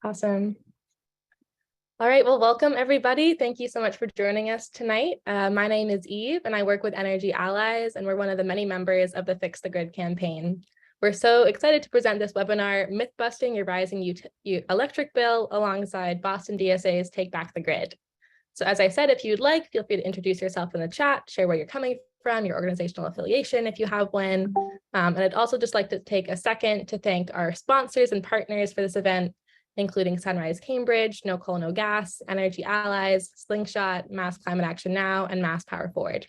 Awesome. All right, well, welcome everybody. Thank you so much for joining us tonight. My name is Eve and I work with Energy Allies, and we're one of the many members of the Fix the Grid campaign. We're so excited to present this webinar, Mythbusting Your Rising Electric Bill, alongside Boston DSA's Take Back the Grid. So as I said, if you'd like, feel free to introduce yourself in the chat, share where you're coming from, your organizational affiliation if you have one. And I'd also just like to take a second to thank our sponsors and partners for this event, including Sunrise Cambridge, No Coal, No Gas, Energy Allies, Slingshot, Mass Climate Action Now, and Mass Power Forward.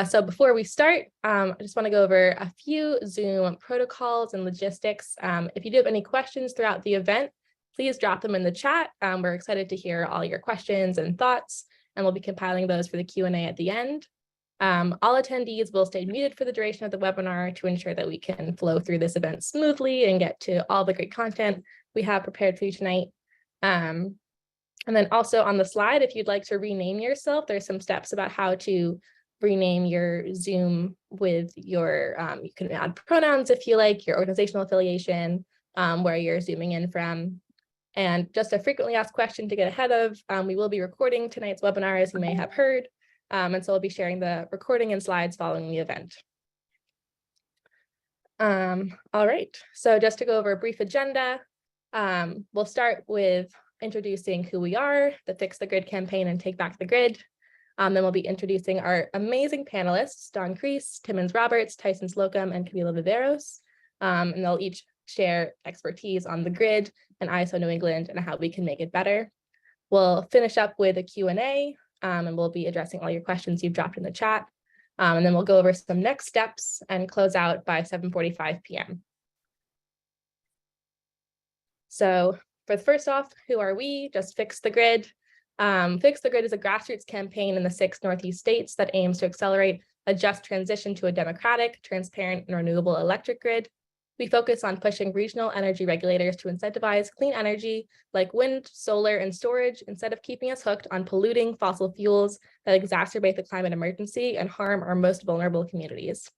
So before we start, I just want to go over a few Zoom protocols and logistics. If you do have any questions throughout the event, please drop them in the chat. We're excited to hear all your questions and thoughts, and we'll be compiling those for the Q&A at the end. All attendees will stay muted for the duration of the webinar to ensure that we can flow through this event smoothly and get to all the great content we have prepared for you tonight. And then also on the slide, if you'd like to rename yourself, there's some steps about how to rename your Zoom with your, you can add pronouns if you like, your organizational affiliation, where you're Zooming in from. And just a frequently asked question to get ahead of, we will be recording tonight's webinar, as you may have heard. And so we'll be sharing the recording and slides following the event. All right, so just to go over a brief agenda, we'll start with introducing who we are, the Fix the Grid campaign and Take Back the Grid. Then we'll be introducing our amazing panelists, Don Kreis, Timmons Roberts, Tyson Slocum, and Camilo Viveiros. And they'll each share expertise on the grid and ISO New England and how we can make it better. We'll finish up with a Q&A, and we'll be addressing all your questions you've dropped in the chat. And then we'll go over some next steps and close out by 7:45 p.m. So for the first off, who are we? Just Fix the Grid. Fix the Grid is a grassroots campaign in the 6 Northeast states that aims to accelerate a just transition to a democratic, transparent, and renewable electric grid. We focus on pushing regional energy regulators to incentivize clean energy like wind, solar, and storage instead of keeping us hooked on polluting fossil fuels that exacerbate the climate emergency and harm our most vulnerable communities.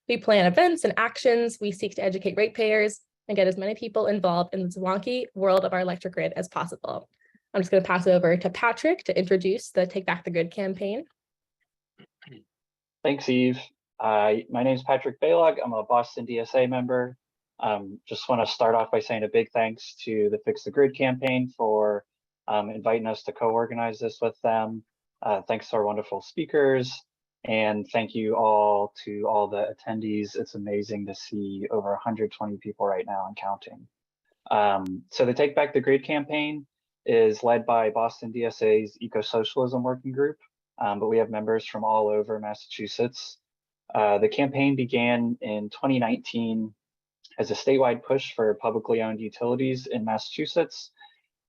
We plan events and actions. We seek to educate ratepayers and get as many people involved in the wonky world of our electric grid as possible. I'm just going to pass it over to Patrick to introduce the Take Back the Grid campaign. Thanks, Eve. My name is Patrick Balog. I'm a Boston DSA member. Just want to start off by saying a big thanks to the Fix the Grid campaign for inviting us to co-organize this with them. Thanks to our wonderful speakers. And thank you all to all the attendees. It's amazing to see over 120 people right now and counting. So the Take Back the Grid campaign is led by Boston DSA's Eco-Socialism Working Group, but we have members from all over Massachusetts. The campaign began in 2019 as a statewide push for publicly owned utilities in Massachusetts,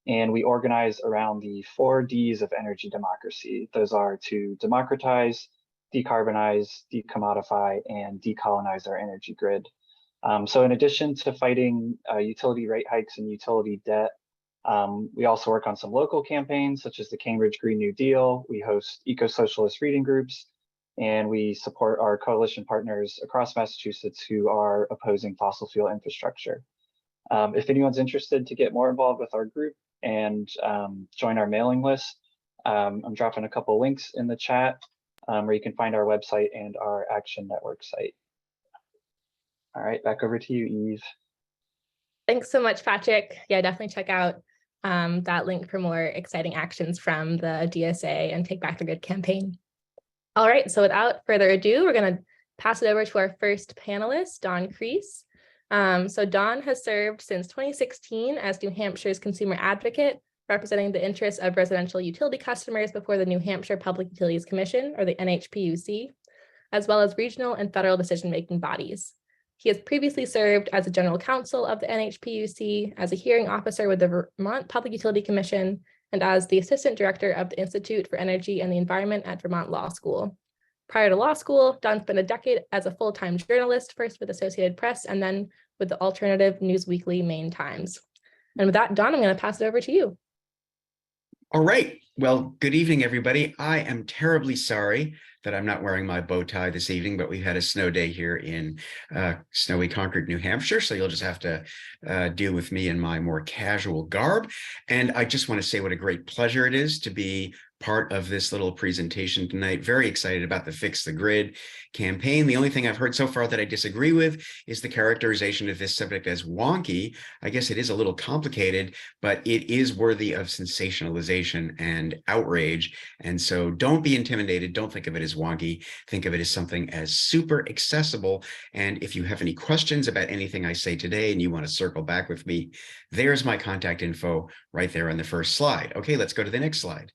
and we organize around the 4 Ds of energy democracy. Those are to democratize, decarbonize, decommodify, and decolonize our energy grid. So in addition to fighting utility rate hikes and utility debt, we also work on some local campaigns such as the Cambridge Green New Deal. We host eco-socialist reading groups, and we support our coalition partners across Massachusetts who are opposing fossil fuel infrastructure. If anyone's interested to get more involved with our group and join our mailing list, I'm dropping a couple links in the chat where you can find our website and our Action Network site. All right, back over to you, Eve. Thanks so much, Patrick. Yeah, definitely check out that link for more exciting actions from the DSA and Take Back the Grid campaign. All right, so without further ado, we're going to pass it over to our first panelist, Don Kreis. So Don has served since 2016 as New Hampshire's consumer advocate, representing the interests of residential utility customers before the New Hampshire Public Utilities Commission, or the NHPUC, as well as regional and federal decision-making bodies. He has previously served as a general counsel of the NHPUC, as a hearing officer with the Vermont Public Utility Commission, and as the assistant director of the Institute for Energy and the Environment at Vermont Law School. Prior to law school, Don spent a decade as a full-time journalist, first with Associated Press and then with the alternative News Weekly Main Times. And with that, Don, I'm going to pass it over to you. All right. Well, good evening, everybody. I am terribly sorry that I'm not wearing my bow tie this evening, but we've had a snow day here in snowy Concord, New Hampshire. So you'll just have to deal with me in my more casual garb. And I just want to say what a great pleasure it is to be part of this little presentation tonight. Very excited about the Fix the Grid campaign. The only thing I've heard so far that I disagree with is the characterization of this subject as wonky. I guess it is a little complicated, but it is worthy of sensationalization and outrage. And so don't be intimidated. Don't think of it as wonky. Think of it as something as super accessible. And if you have any questions about anything I say today and you want to circle back with me, there's my contact info right there on the first slide. Okay, let's go to the next slide.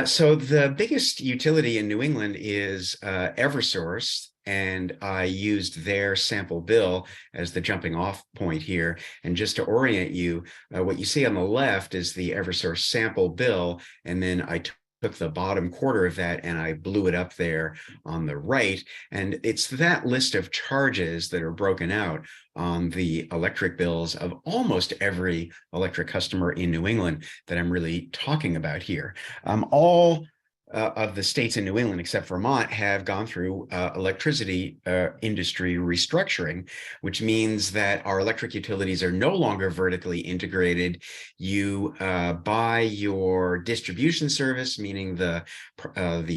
So the biggest utility in New England is Eversource, and I used their sample bill as the jumping off point here. And just to orient you, what you see on the left is the Eversource sample bill, and then I took the bottom quarter of that and I blew it up there on the right. And it's that list of charges that are broken out on the electric bills of almost every electric customer in New England that I'm really talking about here. All of the states in New England, except Vermont, have gone through electricity industry restructuring, which means that our electric utilities are no longer vertically integrated. You buy your distribution service, meaning the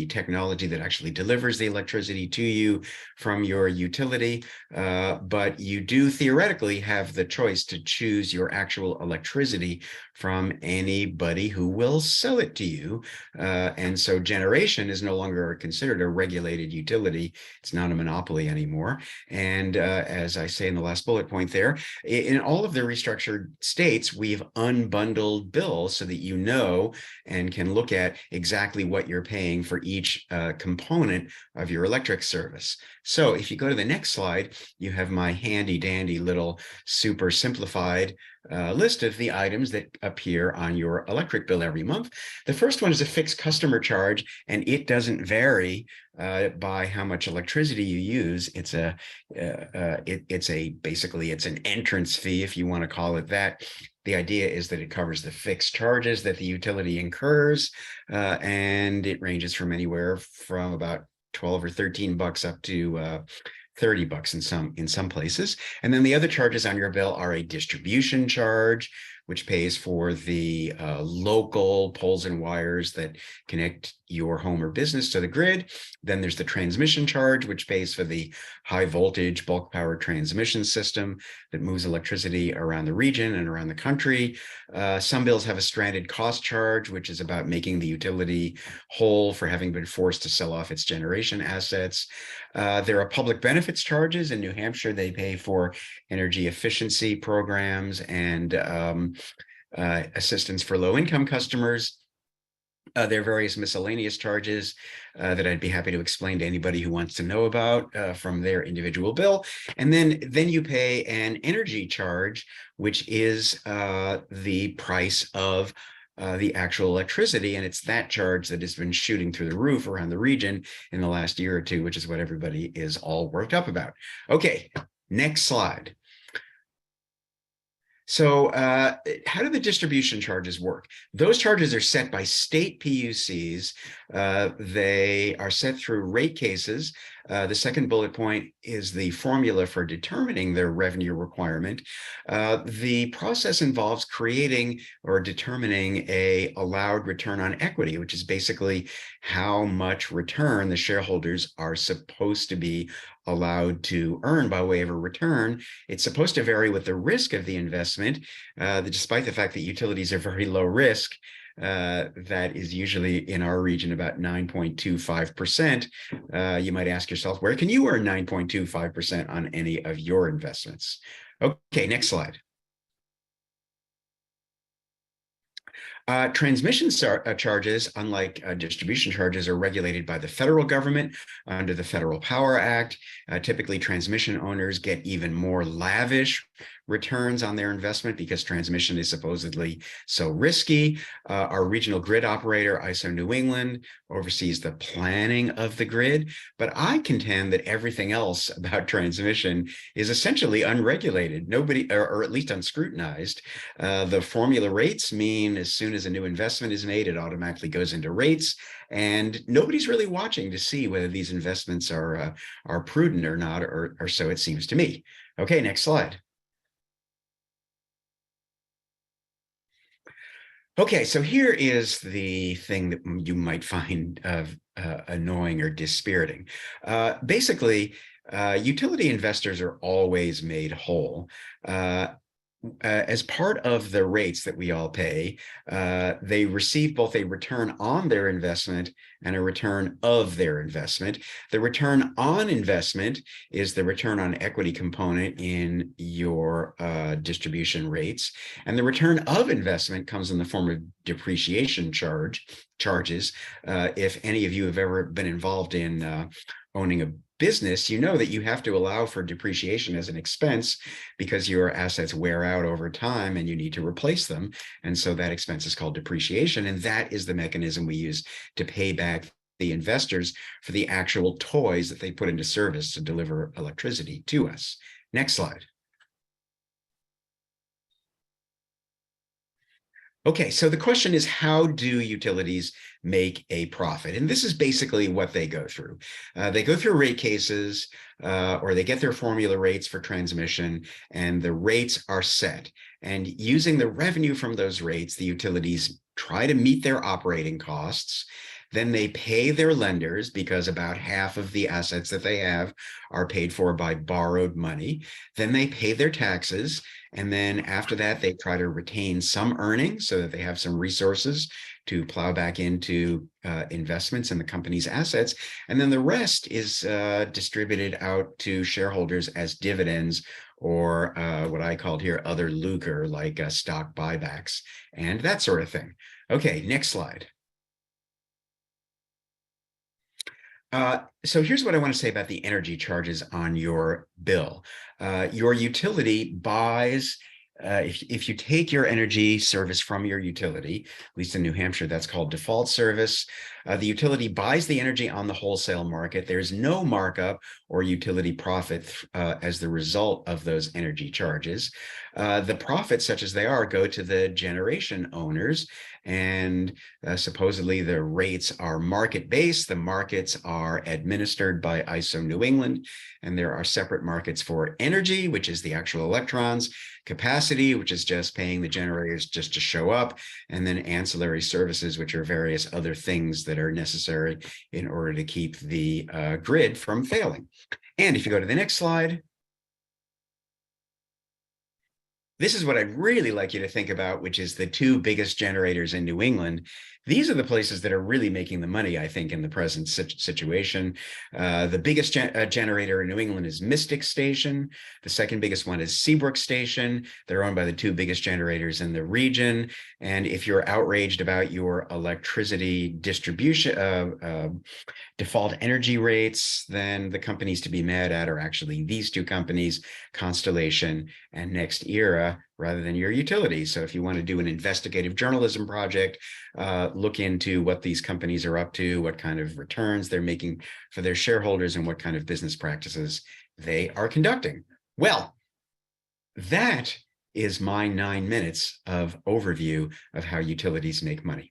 technology that actually delivers the electricity to you from your utility, but you do theoretically have the choice to choose your actual electricity from anybody who will sell it to you. And so generation is no longer considered a regulated utility. It's not a monopoly anymore. And as I say in the last bullet point there, in all of the restructured states, we've unbundled bills so that you know and can look at exactly what you're paying for each component of your electric service. So if you go to the next slide, you have my handy dandy little super simplified list of the items that appear on your electric bill every month. The first one is a fixed customer charge, and it doesn't vary by how much electricity you use. It's basically an entrance fee, if you want to call it that. The idea is that it covers the fixed charges that the utility incurs, and it ranges from anywhere from about 12 or 13 bucks up to 30 bucks in some places. And then the other charges on your bill are a distribution charge, which pays for the local poles and wires that connect your home or business to the grid. Then there's the transmission charge, which pays for the high voltage bulk power transmission system that moves electricity around the region and around the country. Some bills have a stranded cost charge, which is about making the utility whole for having been forced to sell off its generation assets. There are public benefits charges. In New Hampshire, they pay for energy efficiency programs and assistance for low-income customers. There are various miscellaneous charges that I'd be happy to explain to anybody who wants to know about from their individual bill. And then you pay an energy charge, which is the price of the actual electricity. And it's that charge that has been shooting through the roof around the region in the last year or two, which is what everybody is all worked up about. Okay, next slide. So how do the distribution charges work? Those charges are set by state PUCs. They are set through rate cases. The second bullet point is the formula for determining their revenue requirement. The process involves creating or determining a allowed return on equity, which is basically how much return the shareholders are supposed to be allowed to earn by way of a return. It's supposed to vary with the risk of the investment, despite the fact that utilities are very low risk. That is usually in our region about 9.25%. You might ask yourself, where can you earn 9.25% on any of your investments? Okay, next slide. Transmission charges, unlike distribution charges, are regulated by the federal government under the Federal Power Act. Typically, transmission owners get even more lavish returns on their investment because transmission is supposedly so risky. Our regional grid operator, ISO New England, oversees the planning of the grid, but I contend that everything else about transmission is essentially unregulated, or at least unscrutinized. The formula rates mean as soon as a new investment is made, it automatically goes into rates, and nobody's really watching to see whether these investments are prudent or not, or so it seems to me. Okay, next slide. Okay, so here is the thing that you might find annoying or dispiriting. Basically, utility investors are always made whole. As part of the rates that we all pay, they receive both a return on their investment and a return of their investment. The return on investment is the return on equity component in your distribution rates. And the return of investment comes in the form of depreciation charges. If any of you have ever been involved in owning a business, you know that you have to allow for depreciation as an expense because your assets wear out over time and you need to replace them. And so that expense is called depreciation. And that is the mechanism we use to pay back the investors for the actual toys that they put into service to deliver electricity to us. Next slide. Okay, so the question is, how do utilities make a profit? And this is basically what they go through. They go through rate cases, or they get their formula rates for transmission, and the rates are set. And using the revenue from those rates, the utilities try to meet their operating costs. Then they pay their lenders, because about half of the assets that they have are paid for by borrowed money. Then they pay their taxes. And then after that, they try to retain some earnings so that they have some resources to plow back into investments in the company's assets. And then the rest is distributed out to shareholders as dividends, or what I called here other lucre, like stock buybacks and that sort of thing. Okay, next slide. So here's what I want to say about the energy charges on your bill. Your utility buys, if you take your energy service from your utility, at least in New Hampshire, that's called default service. The utility buys the energy on the wholesale market. There's no markup or utility profit as the result of those energy charges. The profits, such as they are, go to the generation owners, and supposedly the rates are market-based. The markets are administered by ISO New England, and there are separate markets for energy, which is the actual electrons, capacity, which is just paying the generators just to show up, and then ancillary services, which are various other things that are necessary in order to keep the grid from failing. And if you go to the next slide, this is what I'd really like you to think about, which is the two biggest generators in New England. These are the places that are really making the money, I think, in the present situation. The biggest generator in New England is Mystic Station. The second biggest one is Seabrook Station. They're owned by the two biggest generators in the region. And if you're outraged about your electricity distribution, default energy rates, then the companies to be mad at are actually these two companies, Constellation and Next Era, rather than your utility. So if you want to do an investigative journalism project, look into what these companies are up to, what kind of returns they're making for their shareholders, and what kind of business practices they are conducting. Well, that is my 9 minutes of overview of how utilities make money.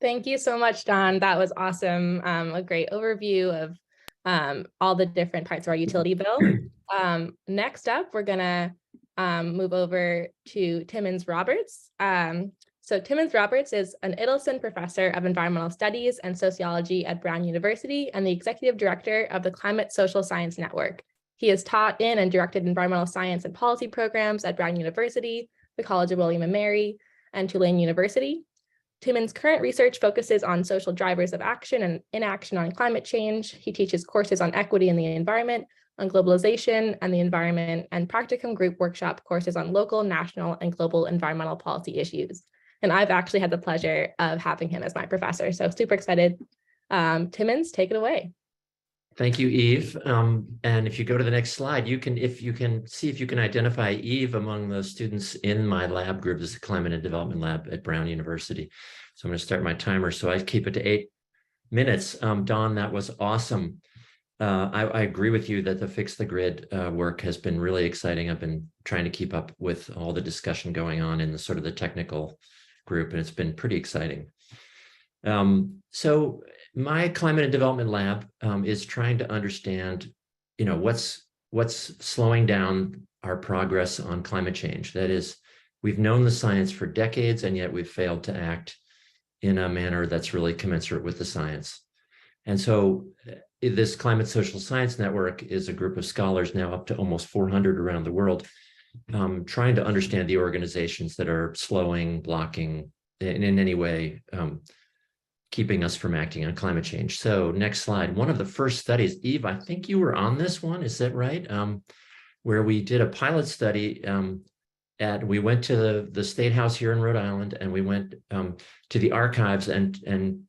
Thank you so much, Don. That was awesome. A great overview of all the different parts of our utility bill. Next up, we're gonna move over to Timmons Roberts. So Timmons Roberts is an Idelson Professor of Environmental Studies and Sociology at Brown University and the Executive Director of the Climate Social Science Network. He has taught in and directed environmental science and policy programs at Brown University, the College of William and Mary, and Tulane University. Timmons' current research focuses on social drivers of action and inaction on climate change. He teaches courses on equity in the environment, on globalization and the environment, and practicum group workshop courses on local, national, and global environmental policy issues. And I've actually had the pleasure of having him as my professor, so super excited. Timmons, take it away. Thank you, Eve. And if you go to the next slide, if you can see if you can identify Eve among the students in my lab group. This is a climate and development lab at Brown University. So I'm going to start my timer. So I keep it to 8 minutes. Dawn, that was awesome. I agree with you that the Fix the Grid work has been really exciting. I've been trying to keep up with all the discussion going on in the sort of the technical group, and it's been pretty exciting. So my climate and development lab is trying to understand, what's slowing down our progress on climate change. That is, we've known the science for decades, and yet we've failed to act in a manner that's really commensurate with the science. And so this Climate Social Science Network is a group of scholars, now up to almost 400 around the world, trying to understand the organizations that are slowing, blocking, in any way, keeping us from acting on climate change. So next slide. One of the first studies, Eve, I think you were on this one, is that right? Where we did a pilot study we went to the State House here in Rhode Island, and we went to the archives and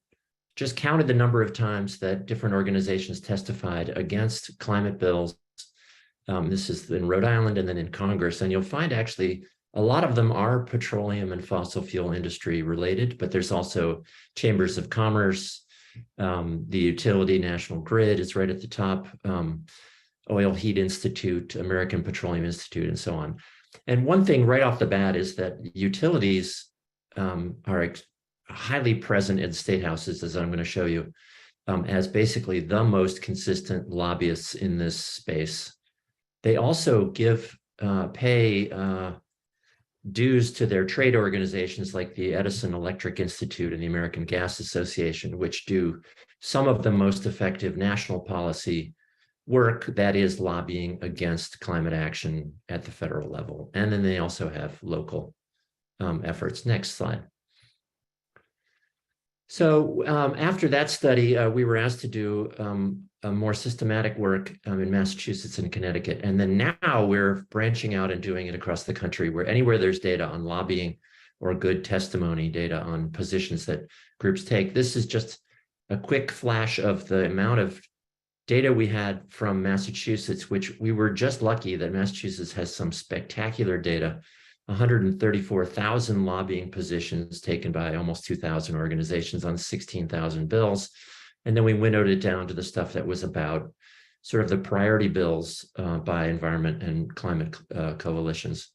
just counted the number of times that different organizations testified against climate bills. This is in Rhode Island and then in Congress. And you'll find actually a lot of them are petroleum and fossil fuel industry related, but there's also chambers of commerce, the utility National Grid is right at the top, Oil Heat Institute, American Petroleum Institute, and so on. And one thing right off the bat is that utilities are highly present in state houses, as I'm going to show you, as basically the most consistent lobbyists in this space. They also pay dues to their trade organizations like the Edison Electric Institute and the American Gas Association, which do some of the most effective national policy work that is lobbying against climate action at the federal level. And then they also have local efforts. Next slide. So after that study, we were asked to do a more systematic work in Massachusetts and Connecticut. And then now we're branching out and doing it across the country, where anywhere there's data on lobbying or good testimony data on positions that groups take. This is just a quick flash of the amount of data we had from Massachusetts, which we were just lucky that Massachusetts has some spectacular data. 134,000 lobbying positions taken by almost 2,000 organizations on 16,000 bills. And then we winnowed it down to the stuff that was about sort of the priority bills by environment and climate coalitions.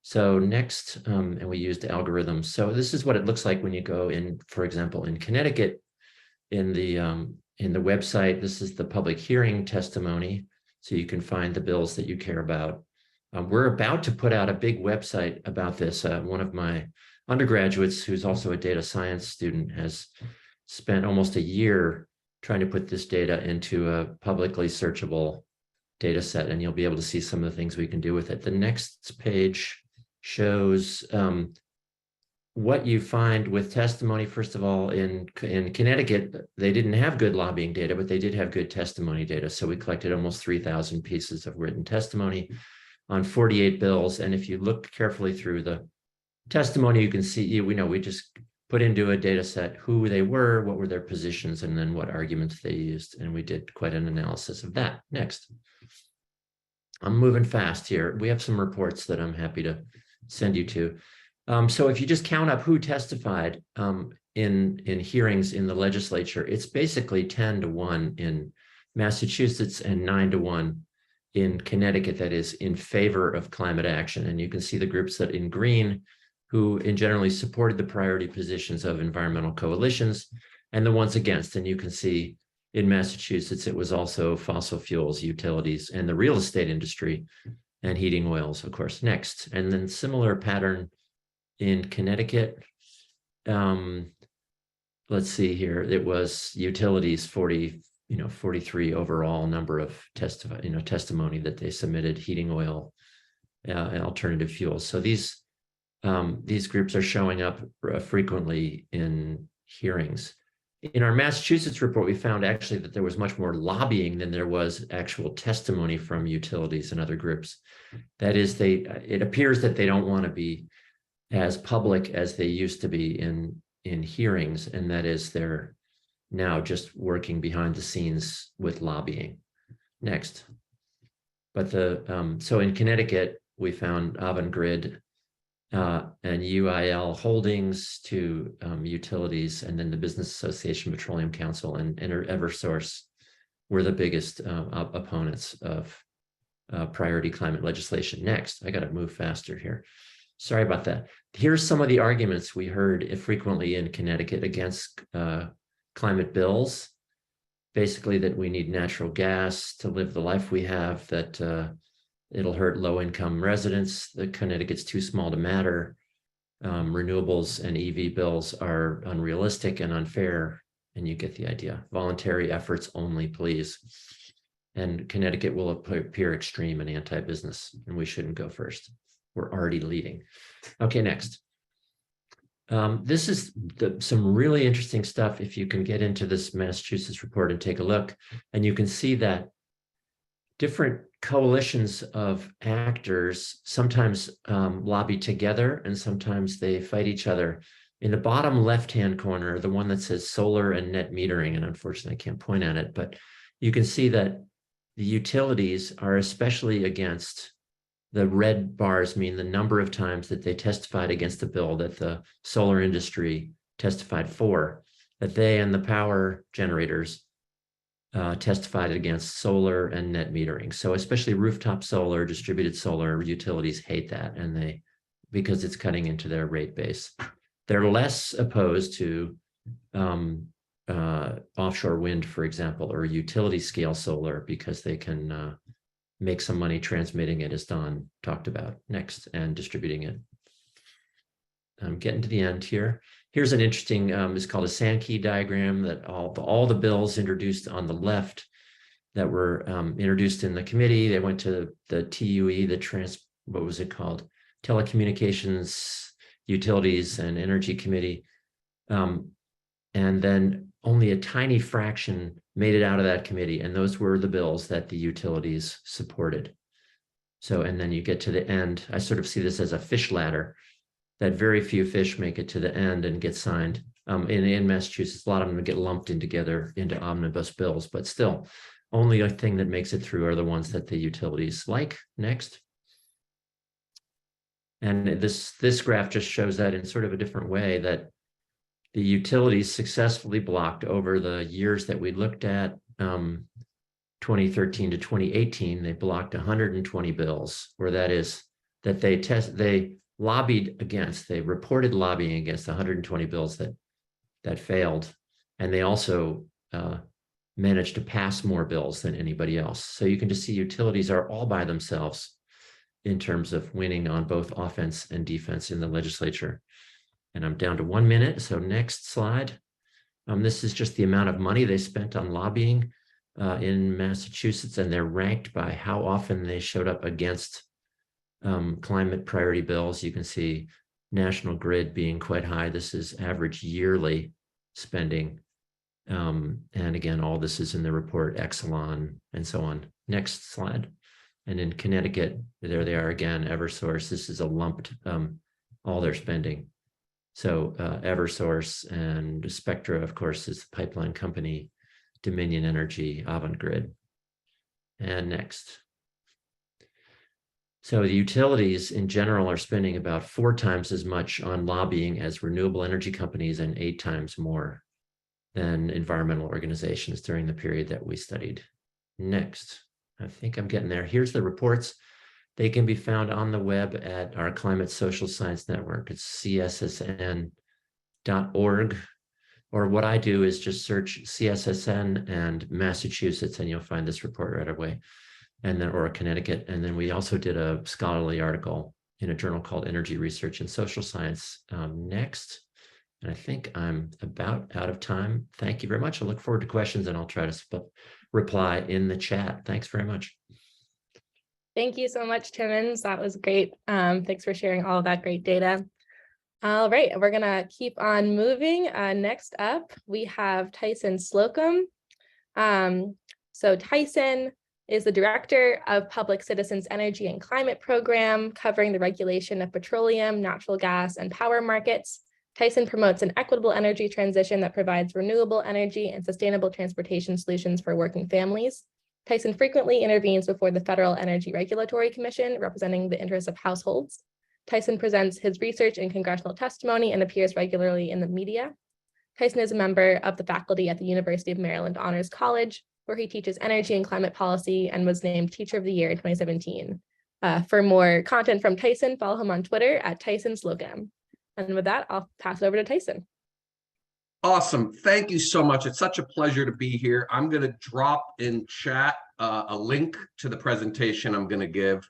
So next, and we used algorithms. So this is what it looks like when you go in, for example, in Connecticut, in the website, this is the public hearing testimony. So you can find the bills that you care about. We're about to put out a big website about this. One of my undergraduates, who's also a data science student, has spent almost a year trying to put this data into a publicly searchable data set, and you'll be able to see some of the things we can do with it. The next page shows what you find with testimony. First of all, in Connecticut, they didn't have good lobbying data, but they did have good testimony data. So we collected almost 3,000 pieces of written testimony on 48 bills. And if you look carefully through the testimony, you can see, we just put into a data set who they were, what were their positions, and then what arguments they used. And we did quite an analysis of that. Next. I'm moving fast here. We have some reports that I'm happy to send you to. So if you just count up who testified in hearings in the legislature, it's basically 10-1 in Massachusetts and 9-1 in Connecticut, that is in favor of climate action. And you can see the groups that in green, who in generally supported the priority positions of environmental coalitions, and the ones against. And you can see in Massachusetts, it was also fossil fuels, utilities, and the real estate industry, and heating oils, of course. Next. And then similar pattern in Connecticut. Let's see here. It was utilities, 43 overall number of testimony that they submitted, heating oil and alternative fuels. So these groups are showing up frequently in hearings. In our Massachusetts report, we found actually that there was much more lobbying than there was actual testimony from utilities and other groups. That is, it appears that they don't want to be as public as they used to be in hearings, and that is they're now just working behind the scenes with lobbying. Next. But so in Connecticut, we found Avangrid and UIL Holdings to utilities, and then the Business Association Petroleum Council and Eversource were the biggest opponents of priority climate legislation. Next, I got to move faster here. Sorry about that. Here's some of the arguments we heard frequently in Connecticut against climate bills. Basically, that we need natural gas to live the life we have, that it'll hurt low-income residents, that Connecticut's too small to matter, renewables and EV bills are unrealistic and unfair, and you get the idea. Voluntary efforts only, please. And Connecticut will appear extreme and anti-business, and we shouldn't go first. We're already leading. Okay, next. This is some really interesting stuff. If you can get into this Massachusetts report and take a look, and you can see that different coalitions of actors sometimes lobby together and sometimes they fight each other. In the bottom left-hand corner, the one that says solar and net metering, and unfortunately I can't point at it, but you can see that the utilities are especially against. The red bars mean the number of times that they testified against the bill that the solar industry testified for, that they and the power generators testified against solar and net metering. So especially rooftop solar, distributed solar, utilities hate that, and because it's cutting into their rate base. They're less opposed to offshore wind, for example, or utility scale solar, because they can make some money transmitting it, as Don talked about. Next, and distributing it. I'm getting to the end here. Here's an interesting, it's called a Sankey diagram, that all the bills introduced on the left that were introduced in the committee, they went to the TUE, what was it called? Telecommunications, Utilities and Energy Committee. And then only a tiny fraction made it out of that committee, and those were the bills that the utilities supported. So, and then you get to the end. I sort of see this as a fish ladder, that very few fish make it to the end and get signed. In Massachusetts, a lot of them get lumped in together into omnibus bills, but still, only a thing that makes it through are the ones that the utilities like. Next. And this graph just shows that in sort of a different way, that the utilities successfully blocked over the years that we looked at, 2013 to 2018, they blocked 120 bills, where that is that they lobbied against, they reported lobbying against 120 bills that failed. And they also managed to pass more bills than anybody else. So you can just see utilities are all by themselves in terms of winning on both offense and defense in the legislature. And I'm down to 1 minute, so next slide. This is just the amount of money they spent on lobbying in Massachusetts, and they're ranked by how often they showed up against climate priority bills. You can see National Grid being quite high. This is average yearly spending. And again, all this is in the report, Exelon, and so on. Next slide. And in Connecticut, there they are again, Eversource. This is a lumped, all their spending. So Eversource and Spectra, of course, is the pipeline company, Dominion Energy, Avangrid. And next. So the utilities in general are spending about 4 times as much on lobbying as renewable energy companies, and 8 times more than environmental organizations during the period that we studied. Next. I think I'm getting there. Here's the reports. They can be found on the web at our Climate Social Science Network. It's cssn.org. Or what I do is just search CSSN and Massachusetts, and you'll find this report right away. And then, or Connecticut. And then we also did a scholarly article in a journal called Energy Research and Social Science. Next. And I think I'm about out of time. Thank you very much. I look forward to questions, and I'll try to reply in the chat. Thanks very much. Thank you so much, Timmons. That was great. Thanks for sharing all of that great data. All right, we're gonna keep on moving. Next up, we have Tyson Slocum. So Tyson is the Director of Public Citizens Energy and Climate Program, covering the regulation of petroleum, natural gas, and power markets. Tyson promotes an equitable energy transition that provides renewable energy and sustainable transportation solutions for working families. Tyson frequently intervenes before the Federal Energy Regulatory Commission, representing the interests of households. Tyson presents his research in congressional testimony and appears regularly in the media. Tyson is a member of the faculty at the University of Maryland Honors College, where he teaches energy and climate policy and was named Teacher of the Year in 2017. For more content from Tyson, follow him on Twitter at Tyson Slocum. And with that, I'll pass it over to Tyson. Awesome. Thank you so much. It's such a pleasure to be here. I'm going to drop in chat a link to the presentation I'm going to give.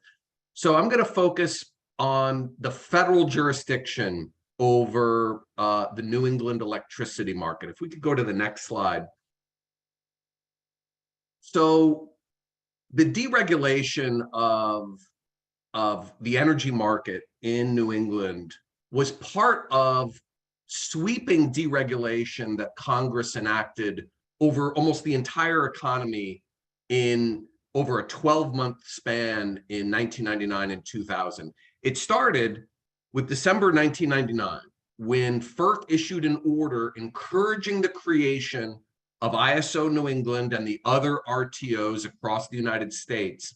So I'm going to focus on the federal jurisdiction over the New England electricity market. If we could go to the next slide. So the deregulation of the energy market in New England was part of sweeping deregulation that Congress enacted over almost the entire economy in over a 12-month span in 1999 and 2000. It started with December 1999, when FERC issued an order encouraging the creation of ISO New England and the other RTOs across the United States.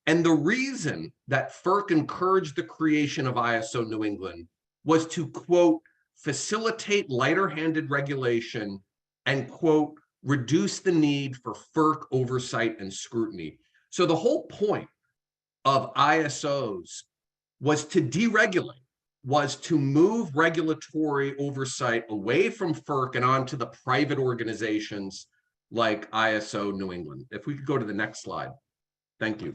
And the reason that FERC encouraged the creation of ISO New England was to, quote, facilitate lighter-handed regulation and, quote, reduce the need for FERC oversight and scrutiny. So the whole point of ISOs was to deregulate, was to move regulatory oversight away from FERC and onto the private organizations like ISO New England. If we could go to the next slide. Thank you.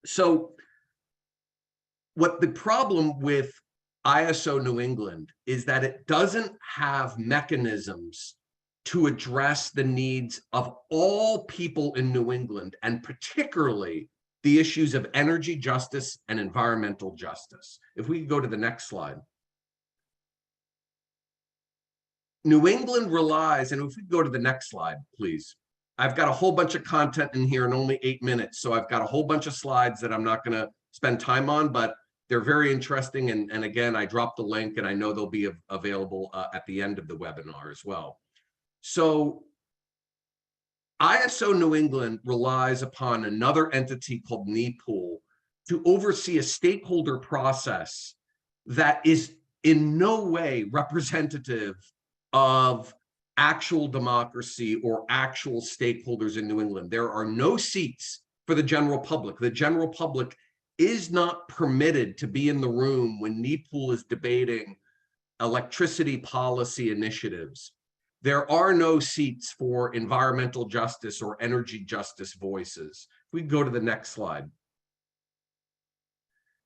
So what the problem with ISO New England is that it doesn't have mechanisms to address the needs of all people in New England, and particularly the issues of energy justice and environmental justice. If we could go to the next slide. New England relies, and if we could go to the next slide, please. I've got a whole bunch of content in here in only 8 minutes, so I've got a whole bunch of slides that I'm not going to spend time on, but they're very interesting. And again, I dropped the link, and I know they'll be available at the end of the webinar as well. So ISO New England relies upon another entity called NEPOOL to oversee a stakeholder process that is in no way representative of actual democracy or actual stakeholders in New England. There are no seats for the general public. The general public is not permitted to be in the room when NEPOOL is debating electricity policy initiatives. There are no seats for environmental justice or energy justice voices. If we go to the next slide.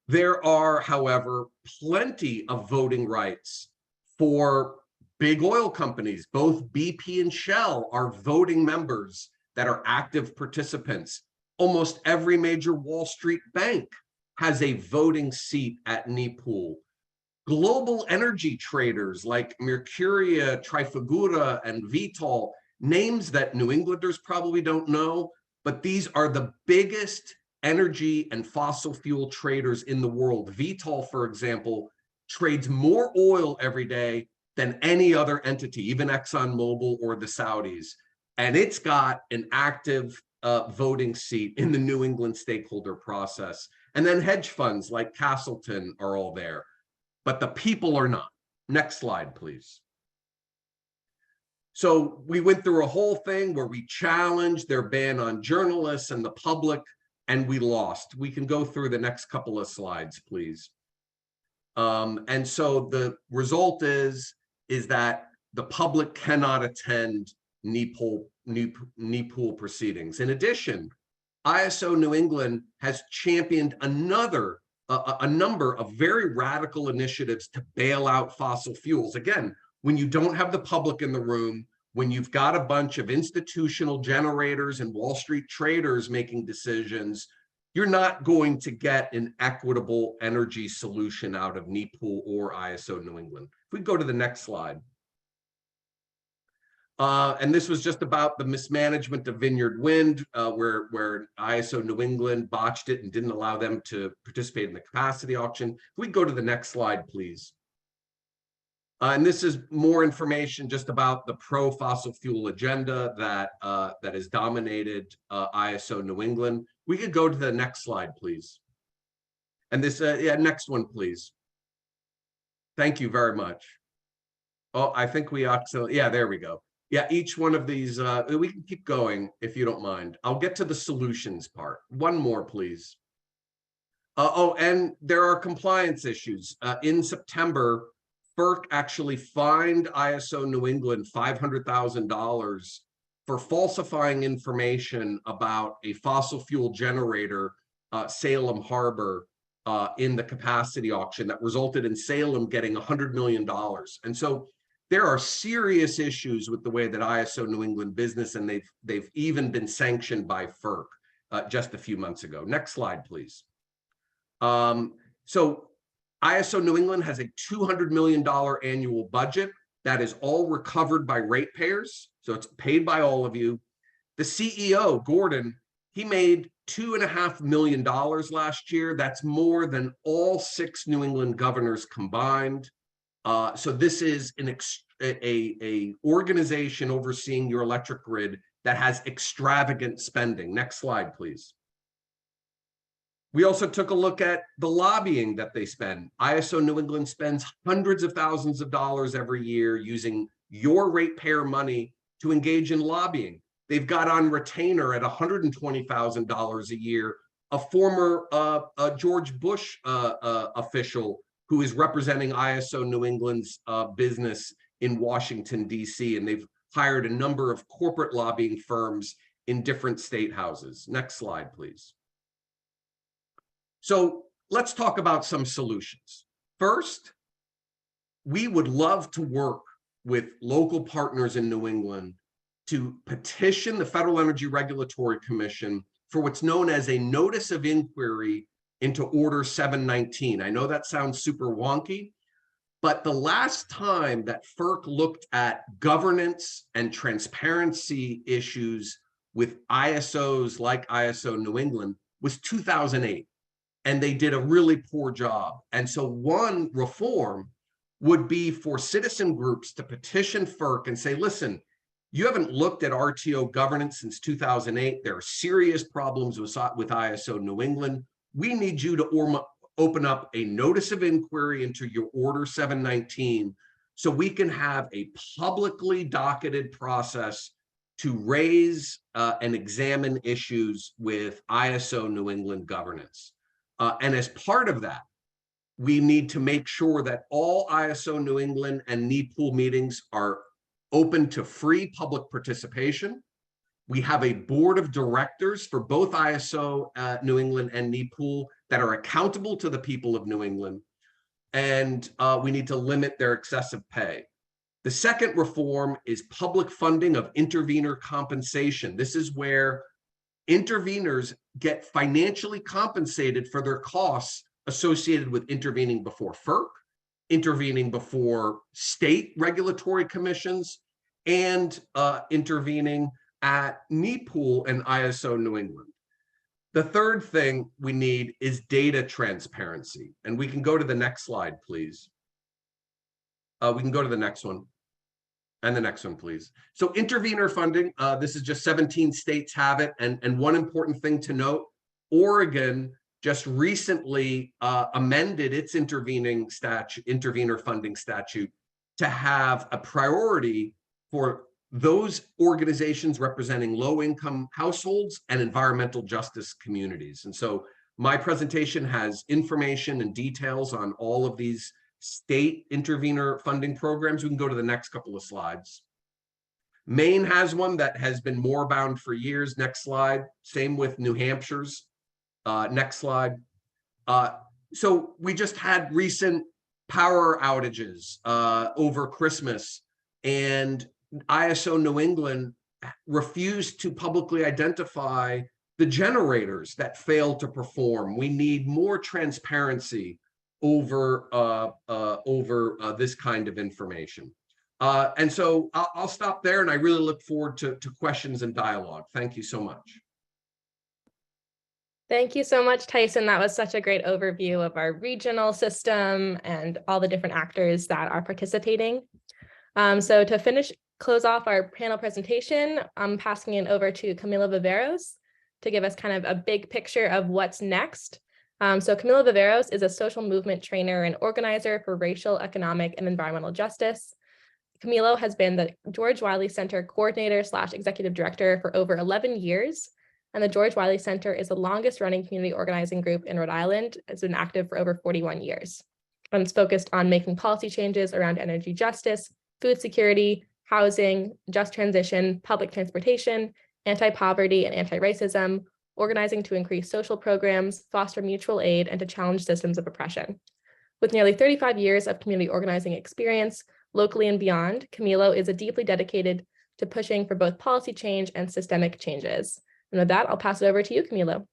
There are, however, plenty of voting rights for big oil companies. Both BP and Shell are voting members that are active participants. Almost every major Wall Street bank has a voting seat at NEPOOL. Global energy traders like Mercuria, Trafigura, and Vitol, names that New Englanders probably don't know, but these are the biggest energy and fossil fuel traders in the world. Vitol, for example, trades more oil every day than any other entity, even ExxonMobil or the Saudis. And it's got an active voting seat in the New England stakeholder process. And then hedge funds like Castleton are all there, but the people are not. Next slide, please. So we went through a whole thing where we challenged their ban on journalists and the public, and we lost. We can go through the next couple of slides, please. And so the result is that the public cannot attend NEPOOL proceedings. In addition, ISO New England has championed a number of very radical initiatives to bail out fossil fuels. Again, when you don't have the public in the room, when you've got a bunch of institutional generators and Wall Street traders making decisions, you're not going to get an equitable energy solution out of NEPOOL or ISO New England. If we go to the next slide. And this was just about the mismanagement of Vineyard Wind, where ISO New England botched it and didn't allow them to participate in the capacity auction. If we go to the next slide, please. And this is more information just about the pro-fossil fuel agenda that that has dominated ISO New England. We could go to the next slide, please. And this, yeah, next one, please. Thank you very much. Oh, I think we also, yeah, there we go. Yeah, each one of these, we can keep going if you don't mind. I'll get to the solutions part. One more, please. Oh, and there are compliance issues. In September, FERC actually fined ISO New England $500,000 for falsifying information about a fossil fuel generator, Salem Harbor, in the capacity auction that resulted in Salem getting $100 million. And so there are serious issues with the way that ISO New England business, and they've even been sanctioned by FERC just a few months ago. Next slide, please. So ISO New England has a $200 million annual budget that is all recovered by ratepayers. So it's paid by all of you. The CEO, Gordon, he made $2.5 million last year. That's more than all 6 New England governors combined. So this is an organization overseeing your electric grid that has extravagant spending. Next slide, please. We also took a look at the lobbying that they spend. ISO New England spends hundreds of thousands of dollars every year using your ratepayer money to engage in lobbying. They've got on retainer at $120,000 a year, a former George Bush official who is representing ISO New England's business in Washington, D.C., and they've hired a number of corporate lobbying firms in different state houses. Next slide, please. So let's talk about some solutions. First, we would love to work with local partners in New England to petition the Federal Energy Regulatory Commission for what's known as a notice of inquiry into Order 719. I know that sounds super wonky, but the last time that FERC looked at governance and transparency issues with ISOs like ISO New England was 2008. And they did a really poor job. And so one reform would be for citizen groups to petition FERC and say, listen, you haven't looked at RTO governance since 2008. There are serious problems with ISO New England. We need you to open up a notice of inquiry into your Order 719 so we can have a publicly docketed process to raise and examine issues with ISO New England governance. And as part of that, we need to make sure that all ISO New England and need pool meetings are open to free public participation. We have a board of directors for both ISO New England and need pool that are accountable to the people of New England. And we need to limit their excessive pay. The second reform is public funding of intervener compensation. This is where interveners get financially compensated for their costs associated with intervening before FERC, intervening before state regulatory commissions, and intervening at need pool and ISO New England. The third thing we need is data transparency. And we can go to the next slide, please. We can go to the next one. And the next one, please. So intervener funding, this is just 17 states have it. And one important thing to note, Oregon just recently amended its intervener funding statute to have a priority for those organizations representing low-income households and environmental justice communities. And so my presentation has information and details on all of these state intervener funding programs. We can go to the next couple of slides. Maine has one that has been more bound for years. Next slide. Same with New Hampshire's. Next slide. So we just had recent power outages over Christmas, and ISO New England refused to publicly identify the generators that failed to perform. We need more transparency over this kind of information. And so I'll stop there, and I really look forward to questions and dialogue. Thank you so much. Thank you so much, Tyson. That was such a great overview of our regional system and all the different actors that are participating. So to close off our panel presentation, I'm passing it over to Camilo Viveiros to give us kind of a big picture of what's next. So Camilo Viveiros is a social movement trainer and organizer for racial, economic, and environmental justice. Camilo has been the George Wiley Center coordinator / executive director for over 11 years. And the George Wiley Center is the longest running community organizing group in Rhode Island. It's been active for over 41 years. And it's focused on making policy changes around energy justice, food security, housing, just transition, public transportation, anti-poverty and anti-racism, organizing to increase social programs, foster mutual aid, and to challenge systems of oppression. With nearly 35 years of community organizing experience, locally and beyond, Camilo is deeply dedicated to pushing for both policy change and systemic changes. And with that, I'll pass it over to you, Camilo.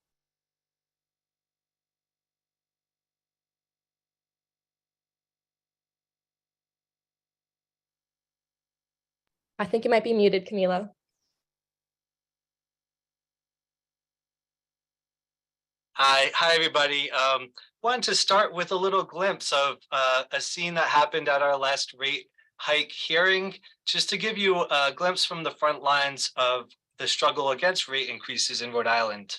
I think you might be muted, Camilo. Hi, everybody. Wanted to start with a little glimpse of a scene that happened at our last rate hike hearing, just to give you a glimpse from the front lines of the struggle against rate increases in Rhode Island.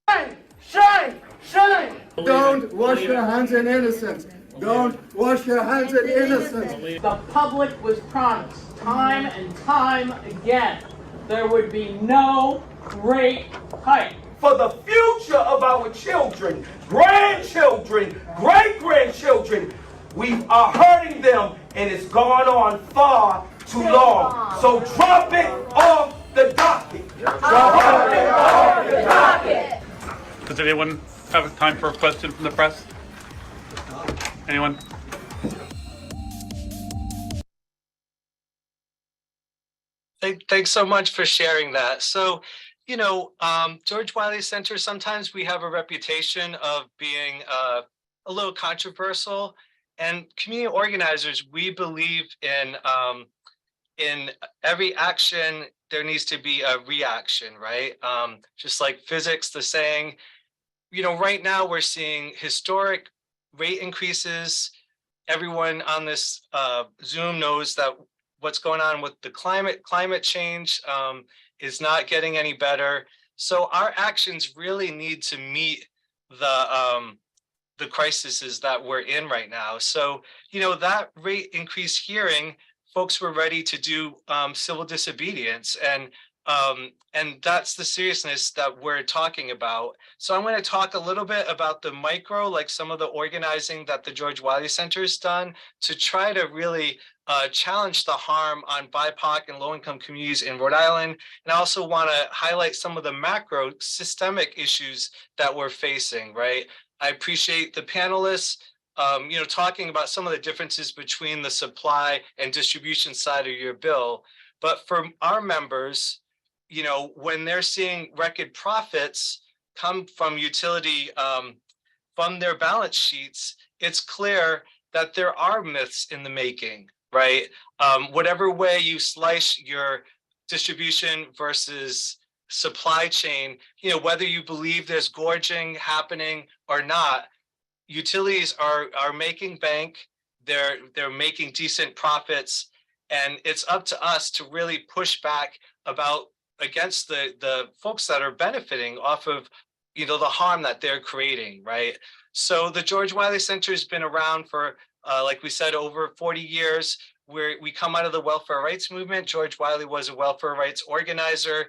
Shine! Shine! Shine! Don't wash your hands in innocence. Don't wash your hands in innocence. The public was promised time and time again there would be no rate hike. For the future of our children, grandchildren, great-grandchildren, we are hurting them, and it's gone on far too long. So drop it off the docket. Drop it off the docket. Does anyone have time for a question from the press? Anyone? Thanks so much for sharing that. So, you know, George Wiley Center, sometimes we have a reputation of being a little controversial, and community organizers, we believe in every action, there needs to be a reaction, right? Just like physics, the saying, you know, right now we're seeing historic rate increases. Everyone on this Zoom knows that what's going on with the climate change is not getting any better. So our actions really need to meet the crises that we're in right now. So, you know, that rate increase hearing, folks were ready to do civil disobedience, and that's the seriousness that we're talking about. So I'm going to talk a little bit about the micro, like some of the organizing that the George Wiley Center has done to try to really challenge the harm on BIPOC and low-income communities in Rhode Island. And I also want to highlight some of the macro systemic issues that we're facing, right? I appreciate the panelists, you know, talking about some of the differences between the supply and distribution side of your bill. But for our members, you know, when they're seeing record profits come from utility, from their balance sheets, it's clear that there are myths in the making, right? Whatever way you slice your distribution versus supply chain, you know, whether you believe there's gorging happening or not, utilities are making bank, they're making decent profits, and it's up to us to really push back against the folks that are benefiting off of, you know, the harm that they're creating, right? So the George Wiley Center has been around for, like we said, over 40 years. We come out of the welfare rights movement. George Wiley was a welfare rights organizer.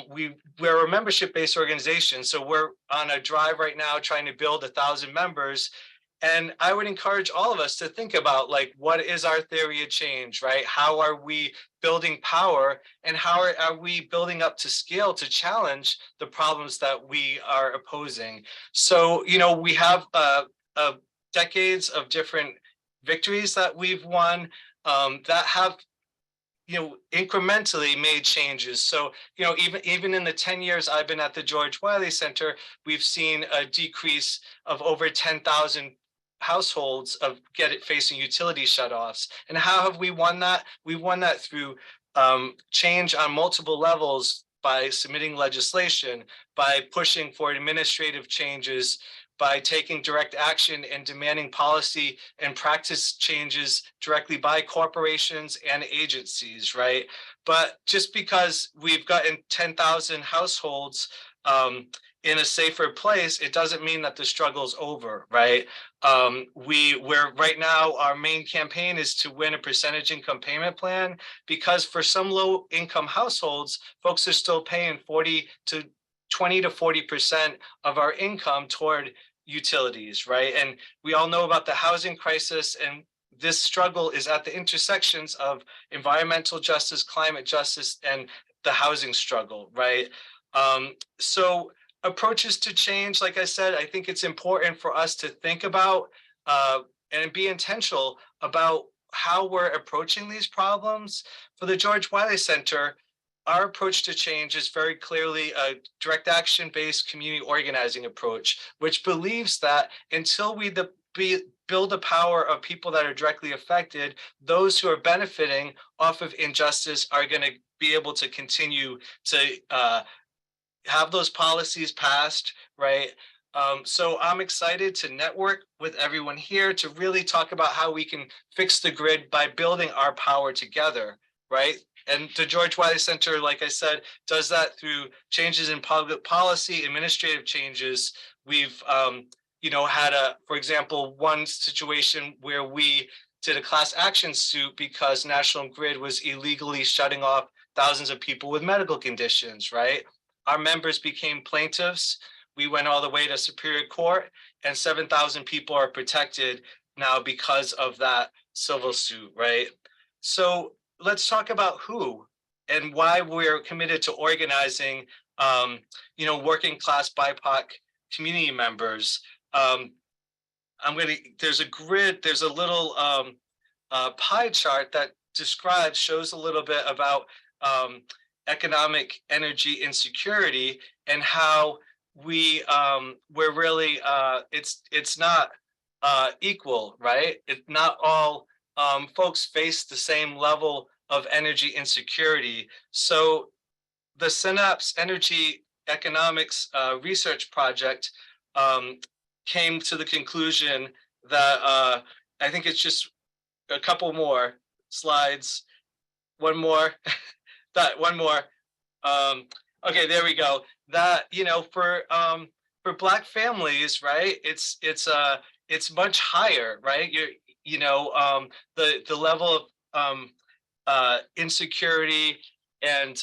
We're a membership-based organization, so we're on a drive right now trying to build 1,000 members. And I would encourage all of us to think about, like, what is our theory of change, right? How are we building power, and how are we building up to scale to challenge the problems that we are opposing? So, you know, we have decades of different victories that we've won that have, you know, incrementally made changes. So, you know, even in the 10 years I've been at the George Wiley Center, we've seen a decrease of over 10,000 households facing utility shutoffs. And how have we won that? We won that through change on multiple levels, by submitting legislation, by pushing for administrative changes, by taking direct action and demanding policy and practice changes directly by corporations and agencies, right? But just because we've gotten 10,000 households in a safer place, it doesn't mean that the struggle's over, right? We're right now, our main campaign is to win a percentage income payment plan, because for some low income households, folks are still paying 20 to 40% of our income toward utilities, right? And we all know about the housing crisis, and this struggle is at the intersections of environmental justice, climate justice, and the housing struggle, right? So approaches to change, like I said, I think it's important for us to think about and be intentional about how we're approaching these problems. For the George Wiley Center, our approach to change is very clearly a direct action-based community organizing approach, which believes that until we build the power of people that are directly affected, those who are benefiting off of injustice are going to be able to continue to have those policies passed, right? So I'm excited to network with everyone here to really talk about how we can fix the grid by building our power together, right? And the George Wiley Center, like I said, does that through changes in public policy, administrative changes. We've, had for example, one situation where we did a class action suit because National Grid was illegally shutting off thousands of people with medical conditions, right? Our members became plaintiffs. We went all the way to Superior Court, and 7,000 people are protected now because of that civil suit, right? So let's talk about who and why we're committed to organizing, working class BIPOC community members. There's a grid, there's a little pie chart that shows a little bit about economic energy insecurity and how we're really, it's not equal, right? It's not all folks face the same level of energy insecurity. So the Synapse Energy Economics Research Project came to the conclusion that I think it's just a couple more slides. One more. One more. Okay, there we go. That, for Black families, right? It's much higher, right? The level of insecurity and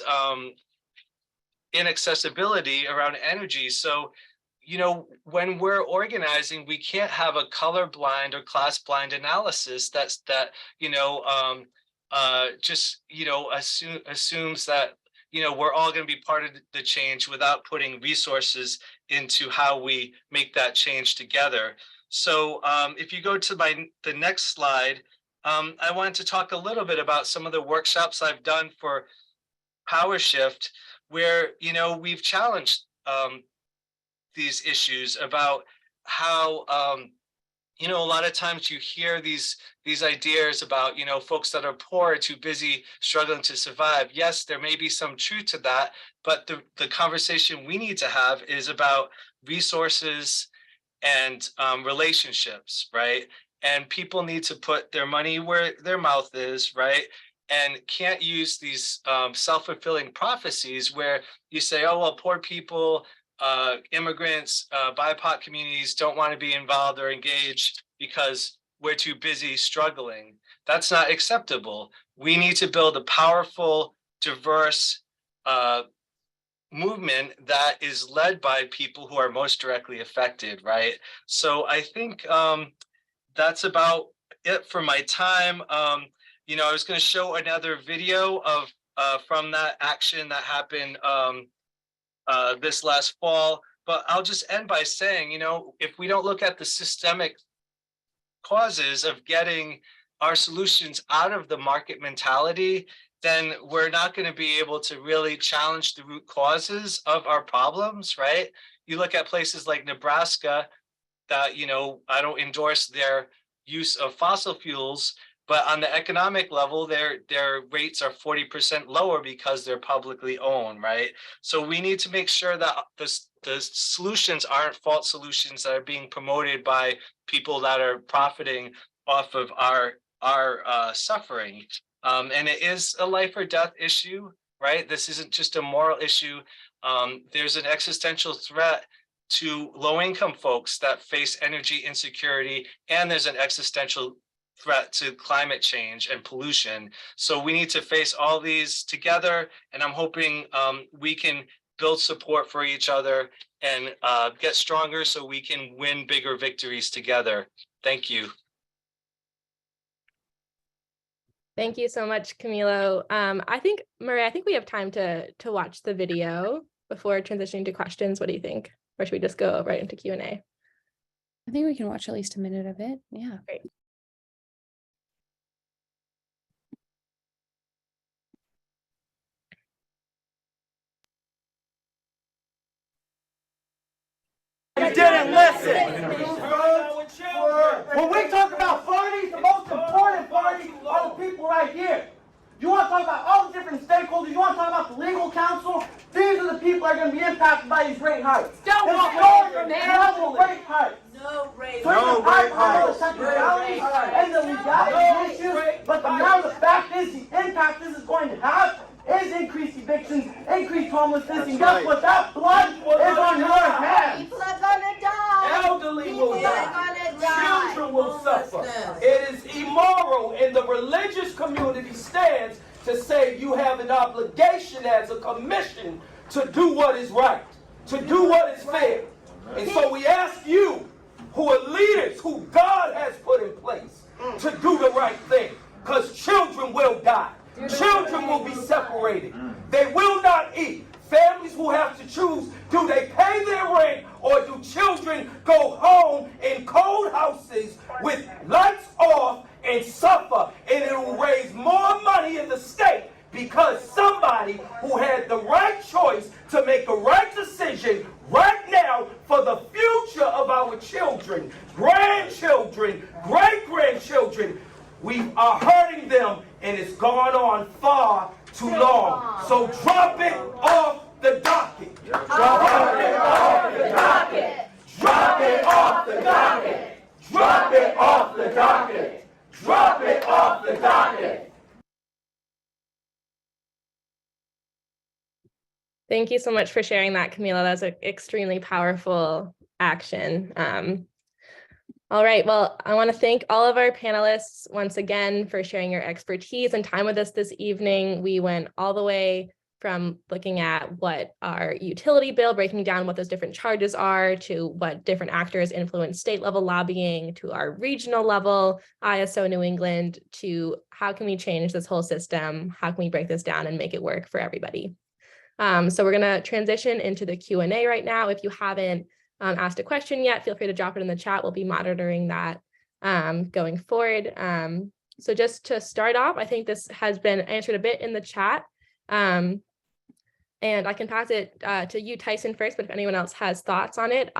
inaccessibility around energy. So, when we're organizing, we can't have a colorblind or class blind analysis assumes that we're all going to be part of the change without putting resources into how we make that change together. So if you go to the next slide, I wanted to talk a little bit about some of the workshops I've done for Power Shift, where we've challenged these issues about how a lot of times you hear these ideas about, folks that are poor are too busy struggling to survive. Yes, there may be some truth to that, but the conversation we need to have is about resources and relationships, right? And people need to put their money where their mouth is, right? And can't use these self-fulfilling prophecies where you say, oh, well, poor people, immigrants, BIPOC communities don't want to be involved or engaged because we're too busy struggling. That's not acceptable. We need to build a powerful, diverse movement that is led by people who are most directly affected, right? So I think that's about it for my time. I was going to show another video of from that action that happened this last fall, but I'll just end by saying, if we don't look at the systemic causes of getting our solutions out of the market mentality, then we're not going to be able to really challenge the root causes of our problems, right? You look at places like Nebraska that, I don't endorse their use of fossil fuels, but on the economic level, their rates are 40% lower because they're publicly owned, right? So we need to make sure that the solutions aren't false solutions that are being promoted by people that are profiting off of our suffering. And it is a life or death issue, right? This isn't just a moral issue. There's an existential threat to low-income folks that face energy insecurity, and there's an existential threat to climate change and pollution. So we need to face all these together, and I'm hoping we can build support for each other and get stronger so we can win bigger victories together. Thank you. Thank you so much, Camilo. I think, Maria, I think we have time to watch the video before transitioning to questions. What do you think? Or should we just go right into Q&A? I think we can watch at least a minute of it. Yeah. Great. You didn't listen. When we talk about parties, the most important parties are the people right here. You want to talk about all the different stakeholders, you want to talk about the legal counsel, these are the people that are going to be impacted by these rate hikes. Don't walk away from that. Rate hikes. No rate So you can fight all the technicalities and the legality issues, but the fact is the impact this is going to have is increased evictions, increased homelessness, and guess what? That blood is on your hands. People are gonna die. Elderly will People die. are gonna die. Children will suffer. Homelessness. It is immoral, and the religious community stands to say you have an obligation as a commission to do what is right, to do what is fair. And so we ask you, who are leaders, who God has put in place, to do the right thing, because children will die. Children will be separated. They will not eat. Families will have to choose, do they pay their rent or do children go home in cold houses with lights off and suffer? And it will raise more money in the state because somebody who had the right choice to make a right decision right now for the future of our children, grandchildren, great-grandchildren, we are hurting them, and it's gone on far too long. So drop it off the docket. Drop it off the docket. Drop it off the docket. Drop it off the docket. Drop it off the docket. Thank you so much for sharing that, Camilo. That's an extremely powerful action. All right, well, I want to thank all of our panelists once again for sharing your expertise and time with us this evening. We went all the way from looking at what our utility bill, breaking down what those different charges are, to what different actors influence state level lobbying, to our regional level, ISO New England, to how can we change this whole system? How can we break this down and make it work for everybody? So we're going to transition into the Q&A right now. If you haven't asked a question yet, feel free to drop it in the chat. We'll be monitoring that going forward. So just to start off, I think this has been answered a bit in the chat. And I can pass it to you, Tyson, first, but if anyone else has thoughts on it.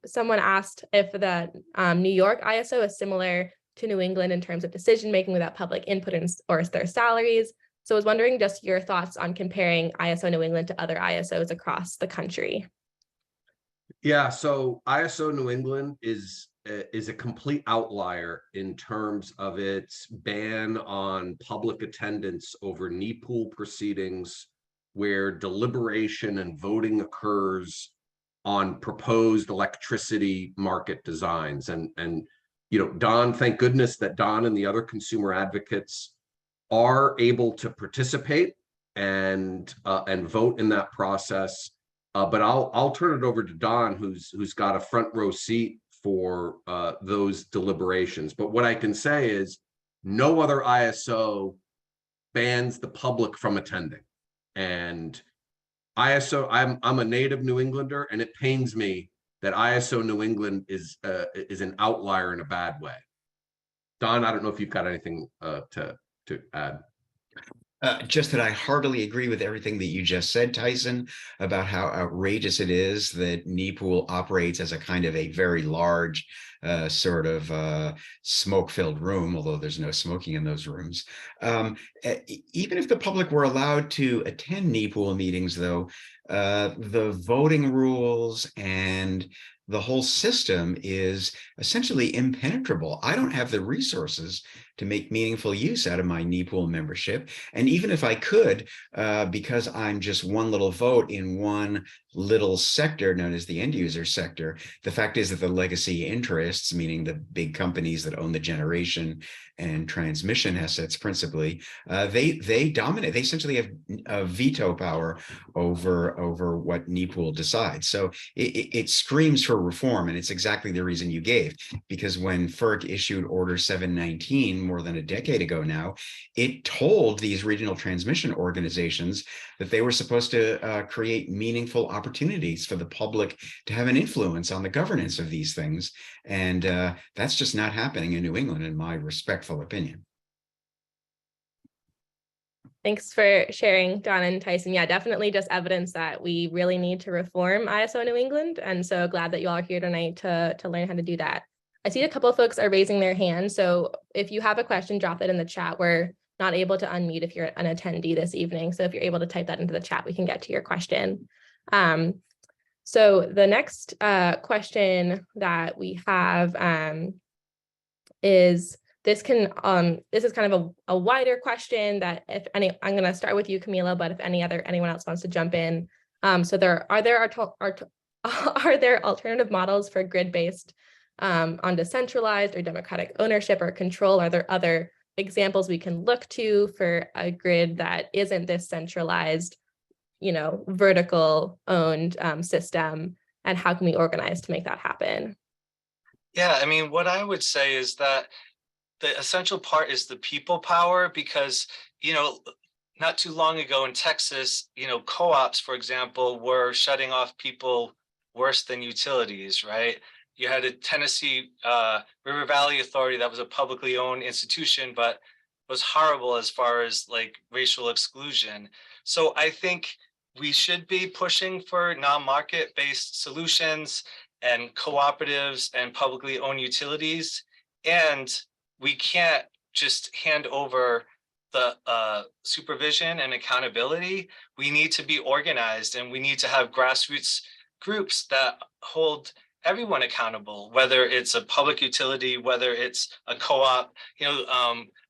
Someone asked if the New York ISO is similar to New England in terms of decision-making without public input or their salaries. So I was wondering just your thoughts on comparing ISO New England to other ISOs across the country. Yeah, so ISO New England is a complete outlier in terms of its ban on public attendance over knee pool proceedings where deliberation and voting occurs on proposed electricity market designs. And you know, Don, thank goodness that Don and the other consumer advocates are able to participate and vote in that process. But I'll turn it over to Don, who's got a front row seat for those deliberations. But what I can say is no other ISO bans the public from attending. And ISO, I'm a native New Englander, and it pains me that ISO New England is an outlier in a bad way. Don, I don't know if you've got anything to add. Just that I heartily agree with everything that you just said, Tyson, about how outrageous it is that NEPOOL operates as a kind of a very large sort of smoke-filled room, although there's no smoking in those rooms. Even if the public were allowed to attend NEPOOL meetings, though, the voting rules and the whole system is essentially impenetrable. I don't have the resources to make meaningful use out of my NEPOOL membership. And even if I could, because I'm just one little vote in one little sector known as the end user sector, the fact is that the legacy interests, meaning the big companies that own the generation and transmission assets principally, they dominate. They essentially have veto power over what NEPOOL decides. So it screams for reform, and it's exactly the reason you gave, because when FERC issued Order 719 more than a decade ago now, it told these regional transmission organizations that they were supposed to create meaningful opportunities for the public to have an influence on the governance of these things. And that's just not happening in New England, in my respectful opinion. Thanks for sharing, Don and Tyson. Yeah, definitely just evidence that we really need to reform ISO New England. And so glad that you all are here tonight to learn how to do that. I see a couple of folks are raising their hands. So if you have a question, drop it in the chat. We're not able to unmute if you're an attendee this evening. So if you're able to type that into the chat, we can get to your question. So the next question that we have is, this is kind of a wider question that I'm going to start with you, Camilo, but if anyone else wants to jump in. So are there alternative models for grid-based on decentralized or democratic ownership or control? Are there other examples we can look to for a grid that isn't this centralized, vertical owned system? And how can we organize to make that happen? Yeah, I mean, what I would say is that the essential part is the people power, because, not too long ago in Texas, co-ops, for example, were shutting off people worse than utilities, right? You had a Tennessee River Valley Authority that was a publicly owned institution, but was horrible as far as like racial exclusion. So I think we should be pushing for non-market based solutions and cooperatives and publicly owned utilities. And we can't just hand over the supervision and accountability. We need to be organized, and we need to have grassroots groups that hold everyone accountable, whether it's a public utility, whether it's a co-op.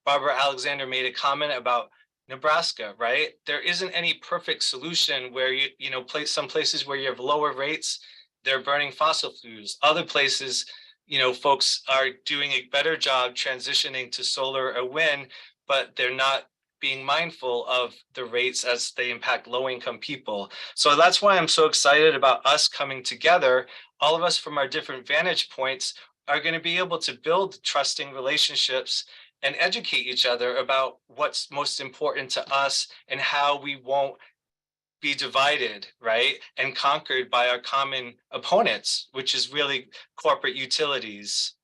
Barbara Alexander made a comment about Nebraska, right? There isn't any perfect solution where some places where you have lower rates, they're burning fossil fuels. Other places, folks are doing a better job transitioning to solar or wind, but they're not being mindful of the rates as they impact low-income people. So that's why I'm so excited about us coming together. All of us from our different vantage points are going to be able to build trusting relationships and educate each other about what's most important to us and how we won't be divided, right, and conquered by our common opponents, which is really corporate utilities.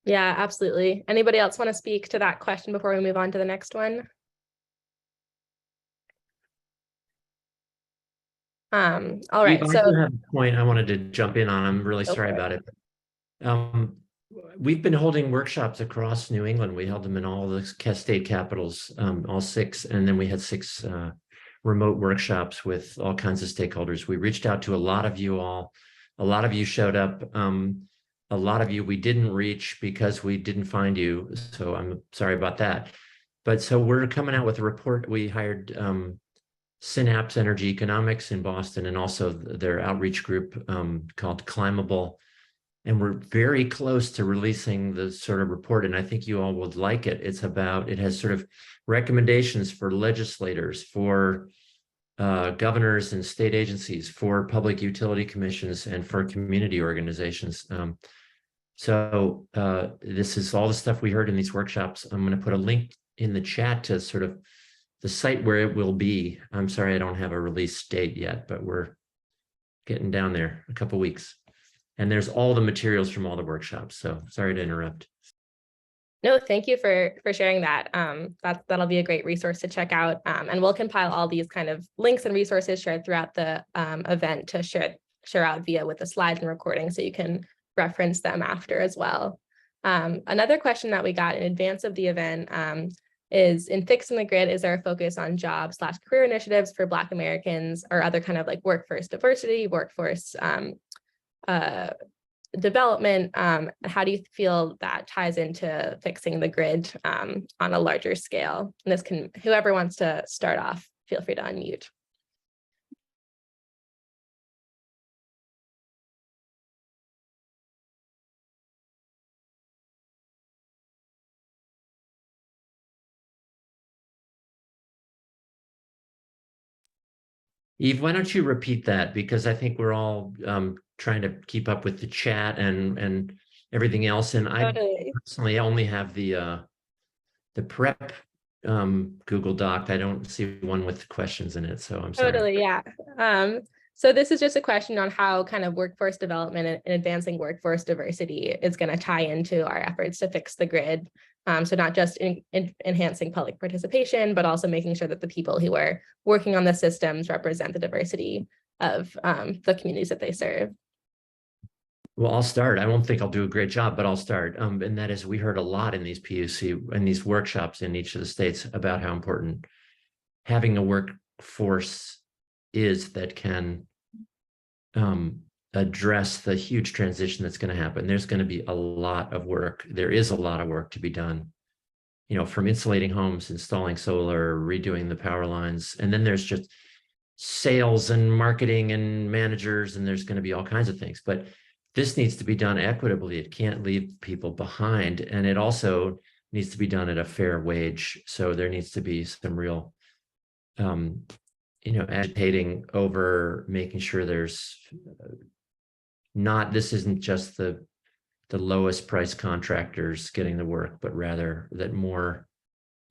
Yeah, absolutely. Anybody else want to speak to that question before we move on to the next one? All right. I do have a point I wanted to jump in on. I'm really sorry about it. We've been holding workshops across New England. We held them in all the state capitals, all 6, and then we had 6 remote workshops with all kinds of stakeholders. We reached out to a lot of you all. A lot of you showed up. A lot of you we didn't reach because we didn't find you. So I'm sorry about that. But so we're coming out with a report. We hired Synapse Energy Economics in Boston, and also their outreach group called Climbable. And we're very close to releasing the sort of report, and I think you all would like it. It has sort of recommendations for legislators, for governors and state agencies, for public utility commissions, and for community organizations. So this is all the stuff we heard in these workshops. I'm going to put a link in the chat to sort of the site where it will be. I'm sorry I don't have a release date yet, but we're getting down there, a couple weeks. And there's all the materials from all the workshops. So sorry to interrupt. No, thank you for sharing that. That'll be a great resource to check out. And we'll compile all these kind of links and resources shared throughout the event to share out via with the slides and recording, so you can reference them after as well. Another question that we got in advance of the event is, in Fixing the Grid, is there a focus on job/career initiatives for Black Americans or other kind of like workforce diversity, workforce development? How do you feel that ties into fixing the grid on a larger scale? And this can, whoever wants to start off, feel free to unmute. Eve, why don't you repeat that? Because I think we're all trying to keep up with the chat and everything else. And I personally only have the prep Google Doc. I don't see one with questions in it, so I'm sorry. Totally, yeah. So this is just a question on how kind of workforce development and advancing workforce diversity is going to tie into our efforts to fix the grid. So not just enhancing public participation, but also making sure that the people who are working on the systems represent the diversity of the communities that they serve. Well, I'll start. I won't think I'll do a great job, but I'll start. And that is, we heard a lot in these PUC and these workshops in each of the states about how important having a workforce is that can address the huge transition that's going to happen. There's going to be a lot of work. There is a lot of work to be done, you know, from insulating homes, installing solar, redoing the power lines. And then there's just sales and marketing and managers, and there's going to be all kinds of things. But this needs to be done equitably. It can't leave people behind. And it also needs to be done at a fair wage. So there needs to be some real, you know, agitating over making sure there's not, this isn't just the lowest price contractors getting the work, but rather that more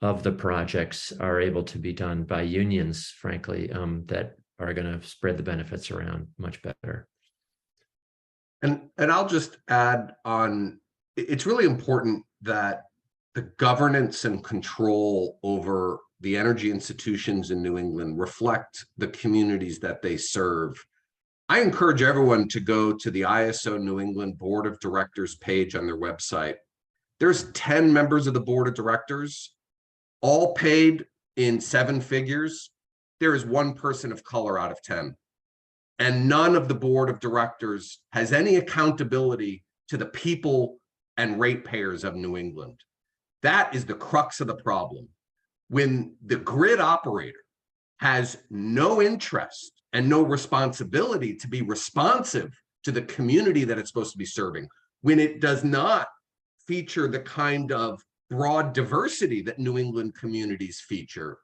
of the projects are able to be done by unions, frankly, that are going to spread the benefits around much better. And I'll just add on, it's really important that the governance and control over the energy institutions in New England reflect the communities that they serve. I encourage everyone to go to the ISO New England Board of Directors page on their website. There's 10 members of the Board of Directors, all paid in 7 figures. There is 1 person of color out of 10. And none of the Board of Directors has any accountability to the people and ratepayers of New England. That is the crux of the problem. When the grid operator has no interest and no responsibility to be responsive to the community that it's supposed to be serving, when it does not feature the kind of broad diversity that New England communities feature,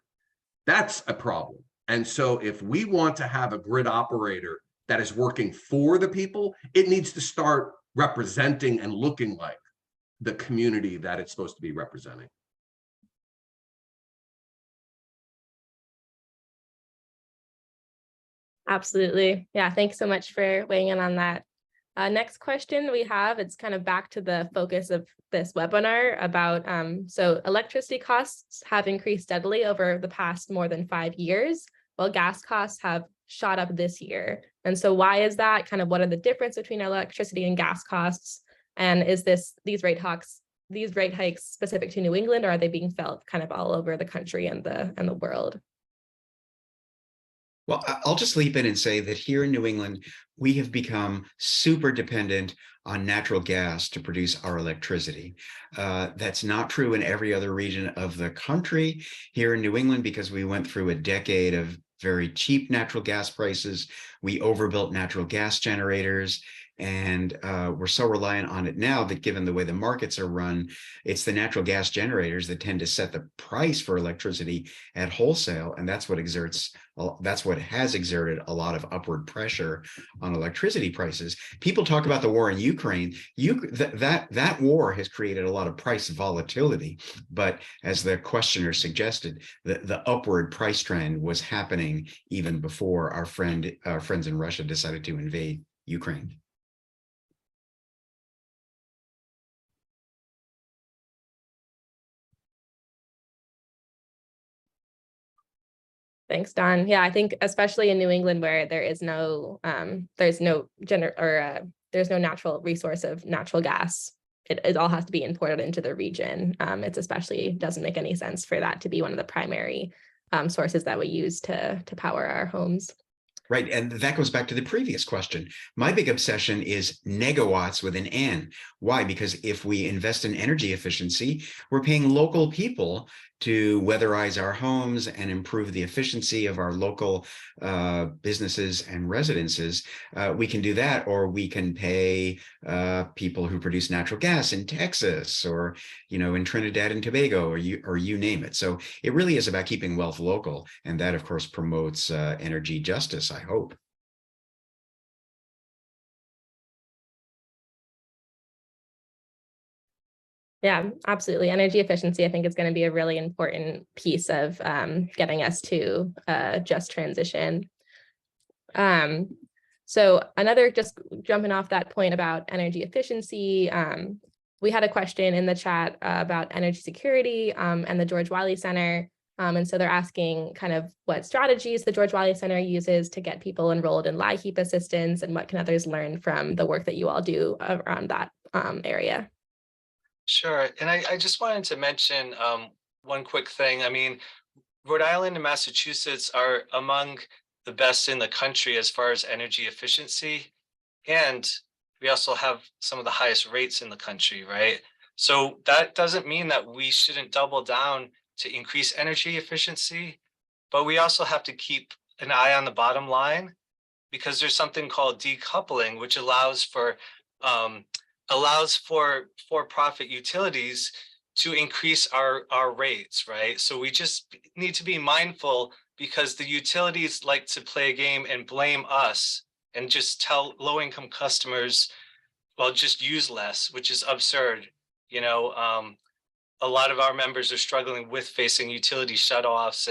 that's a problem. And so if we want to have a grid operator that is working for the people, it needs to start representing and looking like the community that it's supposed to be representing. Absolutely. Yeah, thanks so much for weighing in on that. Next question we have, it's kind of back to the focus of this webinar about, so electricity costs have increased steadily over the past more than 5 years, while gas costs have shot up this year. And so why is that? Kind of what are the difference between electricity and gas costs? And is these rate hikes specific to New England, or are they being felt kind of all over the country and the world? Well, I'll just leap in and say that here in New England, we have become super dependent on natural gas to produce our electricity. That's not true in every other region of the country. Here in New England, because we went through a decade of very cheap natural gas prices, we overbuilt natural gas generators, and we're so reliant on it now that, given the way the markets are run, it's the natural gas generators that tend to set the price for electricity at wholesale, and that's what has exerted a lot of upward pressure on electricity prices. People talk about the war in Ukraine. That war has created a lot of price volatility, but as the questioner suggested, the upward price trend was happening even before our friends in Russia decided to invade Ukraine. Thanks, Don. Yeah, I think especially in New England where there is there's no natural resource of natural gas. It all has to be imported into the region. It's especially doesn't make any sense for that to be one of the primary sources that we use to power our homes. Right. And that goes back to the previous question. My big obsession is negawatts with an N. Why? Because if we invest in energy efficiency, we're paying local people to weatherize our homes and improve the efficiency of our local businesses and residences. We can do that, or we can pay people who produce natural gas in Texas, or in Trinidad and Tobago, or you name it. So it really is about keeping wealth local, and that, of course, promotes energy justice, I hope. Yeah, absolutely. Energy efficiency, I think, is going to be a really important piece of getting us to a just transition. So just jumping off that point about energy efficiency, we had a question in the chat about energy security and the George Wiley Center. And so they're asking kind of what strategies the George Wiley Center uses to get people enrolled in LIHEAP assistance, and what can others learn from the work that you all do around that area. Sure. And I just wanted to mention one quick thing. I mean, Rhode Island and Massachusetts are among the best in the country as far as energy efficiency. And we also have some of the highest rates in the country, right? So that doesn't mean that we shouldn't double down to increase energy efficiency, but we also have to keep an eye on the bottom line, because there's something called decoupling, which allows for for-profit utilities to increase our rates, right? So we just need to be mindful, because the utilities like to play a game and blame us and just tell low-income customers, well, just use less, which is absurd. A lot of our members are struggling with facing utility shutoffs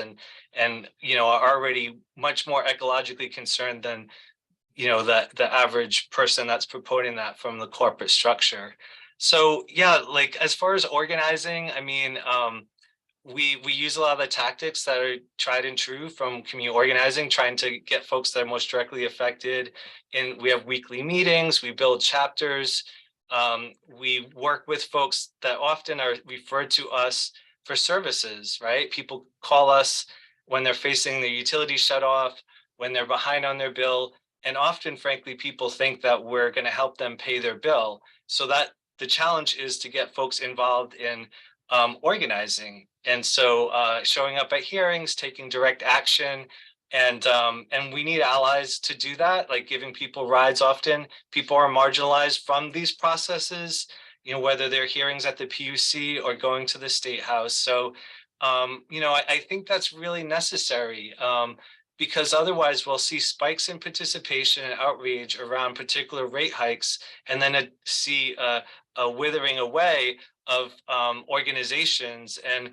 and are already much more ecologically concerned than the average person that's promoting that from the corporate structure. So yeah, like as far as organizing, I mean, we use a lot of the tactics that are tried and true from community organizing, trying to get folks that are most directly affected. And we have weekly meetings, we build chapters, we work with folks that often are referred to us for services, right? People call us when they're facing the utility shutoff, when they're behind on their bill. And often, frankly, people think that we're going to help them pay their bill. So that the challenge is to get folks involved in organizing. And so showing up at hearings, taking direct action, and we need allies to do that, like giving people rides. Often people are marginalized from these processes, whether they're hearings at the PUC or going to the State House. So, I think that's really necessary. Because otherwise we'll see spikes in participation and outrage around particular rate hikes, and then see a withering away of organizations. And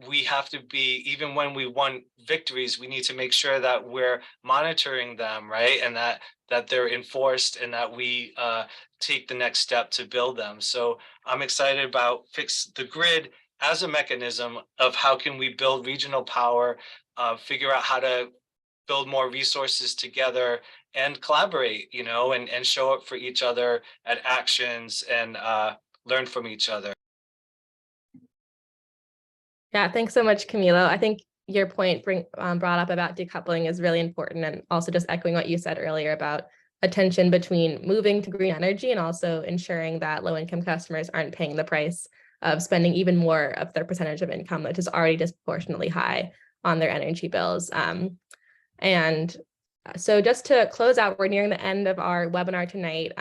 we have to be, even when we won victories, we need to make sure that we're monitoring them, right? And that they're enforced, and that we take the next step to build them. So I'm excited about Fix the Grid as a mechanism of how can we build regional power, figure out how to build more resources together and collaborate, and show up for each other at actions and learn from each other. Yeah, thanks so much, Camilo. I think your point brought up about decoupling is really important, and also just echoing what you said earlier about a tension between moving to green energy and also ensuring that low-income customers aren't paying the price of spending even more of their percentage of income, which is already disproportionately high on their energy bills. And so just to close out, we're nearing the end of our webinar tonight.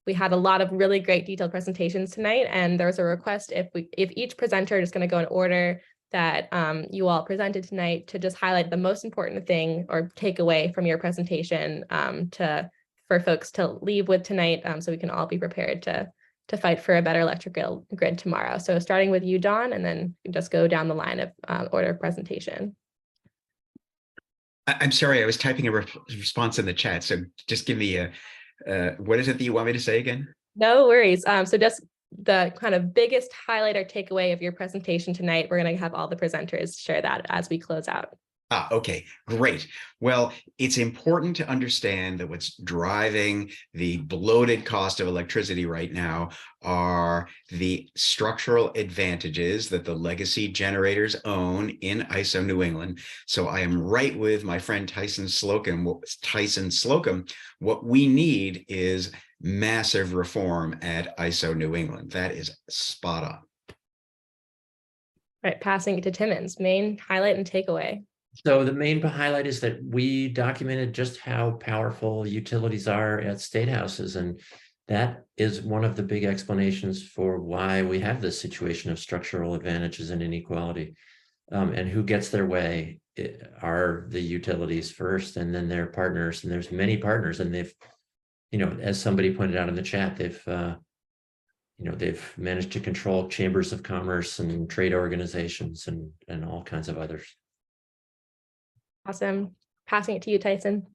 We had a lot of really great detailed presentations tonight, and there was a request if each presenter is going to go in order that you all presented tonight, to just highlight the most important thing or takeaway from your presentation for folks to leave with tonight, so we can all be prepared to fight for a better electric grid tomorrow. So starting with you, Dawn, and then just go down the line of order of presentation. I'm sorry, I was typing a response in the chat. So just give me what is it that you want me to say again? No worries. So just the kind of biggest highlight or takeaway of your presentation tonight. We're going to have all the presenters share that as we close out. Okay, great. Well, it's important to understand that what's driving the bloated cost of electricity right now are the structural advantages that the legacy generators own in ISO New England. So I am right with my friend Tyson Slocum. What we need is massive reform at ISO New England. That is spot on. Right, passing it to Timmons, main highlight and takeaway. So the main highlight is that we documented just how powerful utilities are at state houses. And that is one of the big explanations for why we have this situation of structural advantages and inequality. And who gets their way are the utilities first, and then their partners. And there's many partners, and they've, as somebody pointed out in the chat, they've managed to control chambers of commerce and trade organizations and all kinds of others. Awesome. Passing it to you, Tyson.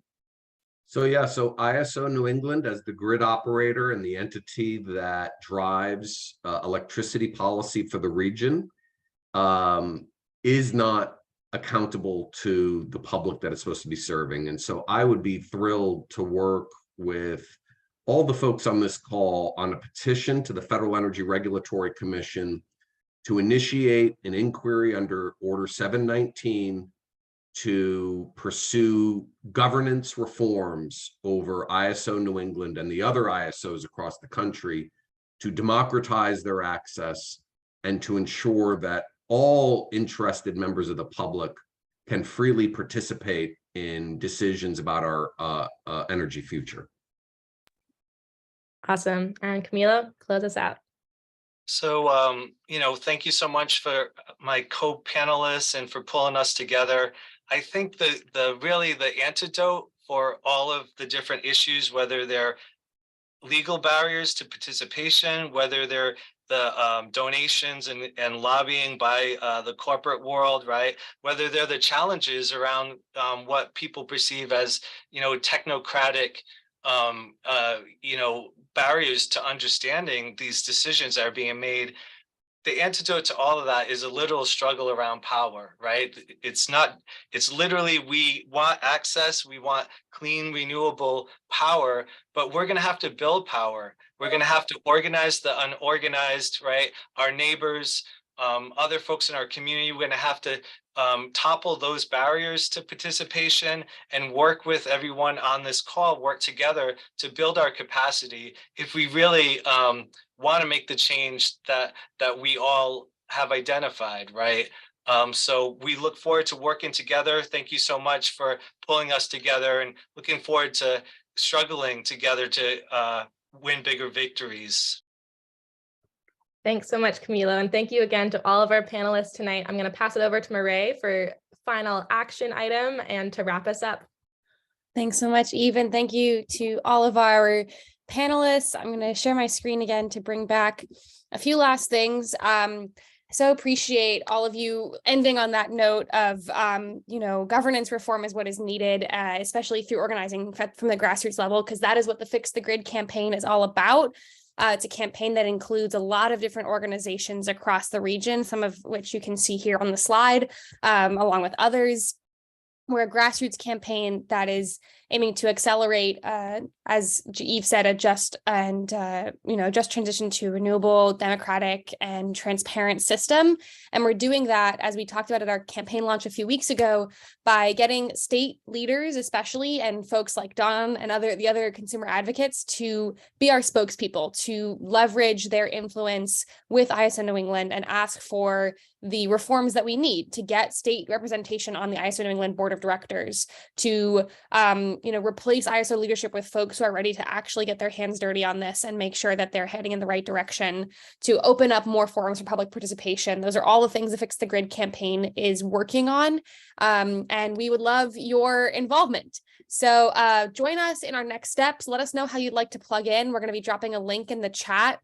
So ISO New England, as the grid operator and the entity that drives electricity policy for the region, is not accountable to the public that it's supposed to be serving. And so I would be thrilled to work with all the folks on this call on a petition to the Federal Energy Regulatory Commission to initiate an inquiry under Order 719 to pursue governance reforms over ISO New England and the other ISOs across the country to democratize their access and to ensure that all interested members of the public can freely participate in decisions about our energy future. Awesome. And Camilo, close us out. So, thank you so much for my co-panelists and for pulling us together. I think the antidote for all of the different issues, whether they're legal barriers to participation, whether they're the donations and lobbying by the corporate world, right? Whether they're the challenges around what people perceive as, technocratic, barriers to understanding these decisions that are being made. The antidote to all of that is a literal struggle around power, right? It's literally, we want access, we want clean, renewable power, but we're going to have to build power. We're going to have to organize the unorganized, right? Our neighbors, other folks in our community, we're going to have to topple those barriers to participation and work with everyone on this call, work together to build our capacity if we really want to make the change that we all have identified, right? So we look forward to working together. Thank you so much for pulling us together, and looking forward to struggling together to win bigger victories. Thanks so much, Camilo. And thank you again to all of our panelists tonight. I'm going to pass it over to Marae for final action item and to wrap us up. Thanks so much, Eve, and thank you to all of our panelists. I'm going to share my screen again to bring back a few last things. So appreciate all of you ending on that note of, governance reform is what is needed, especially through organizing from the grassroots level, because that is what the Fix the Grid campaign is all about. It's a campaign that includes a lot of different organizations across the region, some of which you can see here on the slide, along with others. We're a grassroots campaign that is aiming to accelerate, as Eve said, a just transition to renewable, democratic, and transparent system. And we're doing that, as we talked about at our campaign launch a few weeks ago, by getting state leaders, especially, and folks like Don and the other consumer advocates to be our spokespeople, to leverage their influence with ISO New England and ask for the reforms that we need to get state representation on the ISO New England Board of Directors, to replace ISO leadership with folks who are ready to actually get their hands dirty on this and make sure that they're heading in the right direction, to open up more forums for public participation. Those are all the things the Fix the Grid campaign is working on. And we would love your involvement. So join us in our next steps. Let us know how you'd like to plug in. We're going to be dropping a link in the chat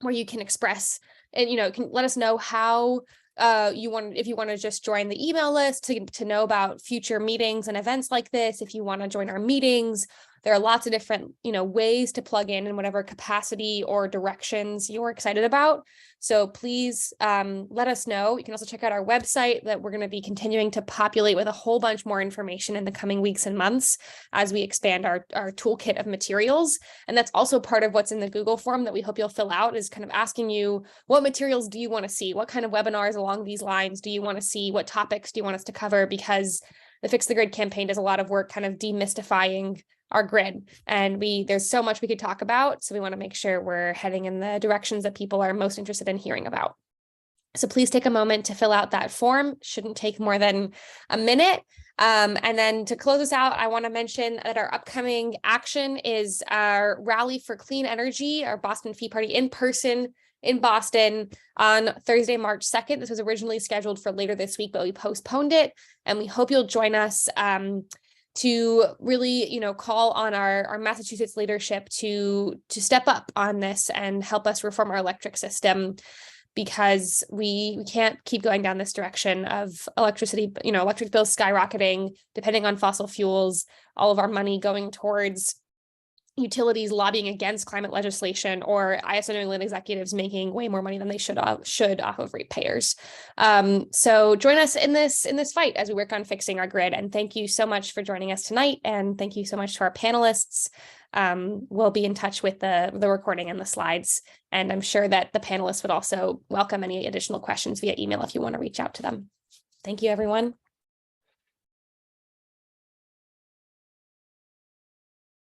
where you can express, and can let us know how if you want to just join the email list to know about future meetings and events like this, if you want to join our meetings, there are lots of different, ways to plug in whatever capacity or directions you're excited about. So please let us know. You can also check out our website that we're going to be continuing to populate with a whole bunch more information in the coming weeks and months as we expand our toolkit of materials. And that's also part of what's in the Google form that we hope you'll fill out, is kind of asking you, what materials do you want to see? What kind of webinars along these lines do you want to see? What topics do you want us to cover? Because the Fix the Grid campaign does a lot of work kind of demystifying our grid, and there's so much we could talk about. So we want to make sure we're heading in the directions that people are most interested in hearing about. So please take a moment to fill out that form. Shouldn't take more than a minute. And then to close us out, I want to mention that our upcoming action is our Rally for Clean Energy, our Boston Fee Party in person in Boston on Thursday, March 2nd. This was originally scheduled for later this week, but we postponed it. And we hope you'll join us to really, call on our Massachusetts leadership to step up on this and help us reform our electric system, because we can't keep going down this direction of electricity, electric bills skyrocketing, depending on fossil fuels, all of our money going towards utilities lobbying against climate legislation, or ISO New England executives making way more money than they should off of ratepayers. So join us in this fight as we work on fixing our grid. And thank you so much for joining us tonight. And thank you so much to our panelists. We'll be in touch with the recording and the slides. And I'm sure that the panelists would also welcome any additional questions via email if you want to reach out to them. Thank you, everyone.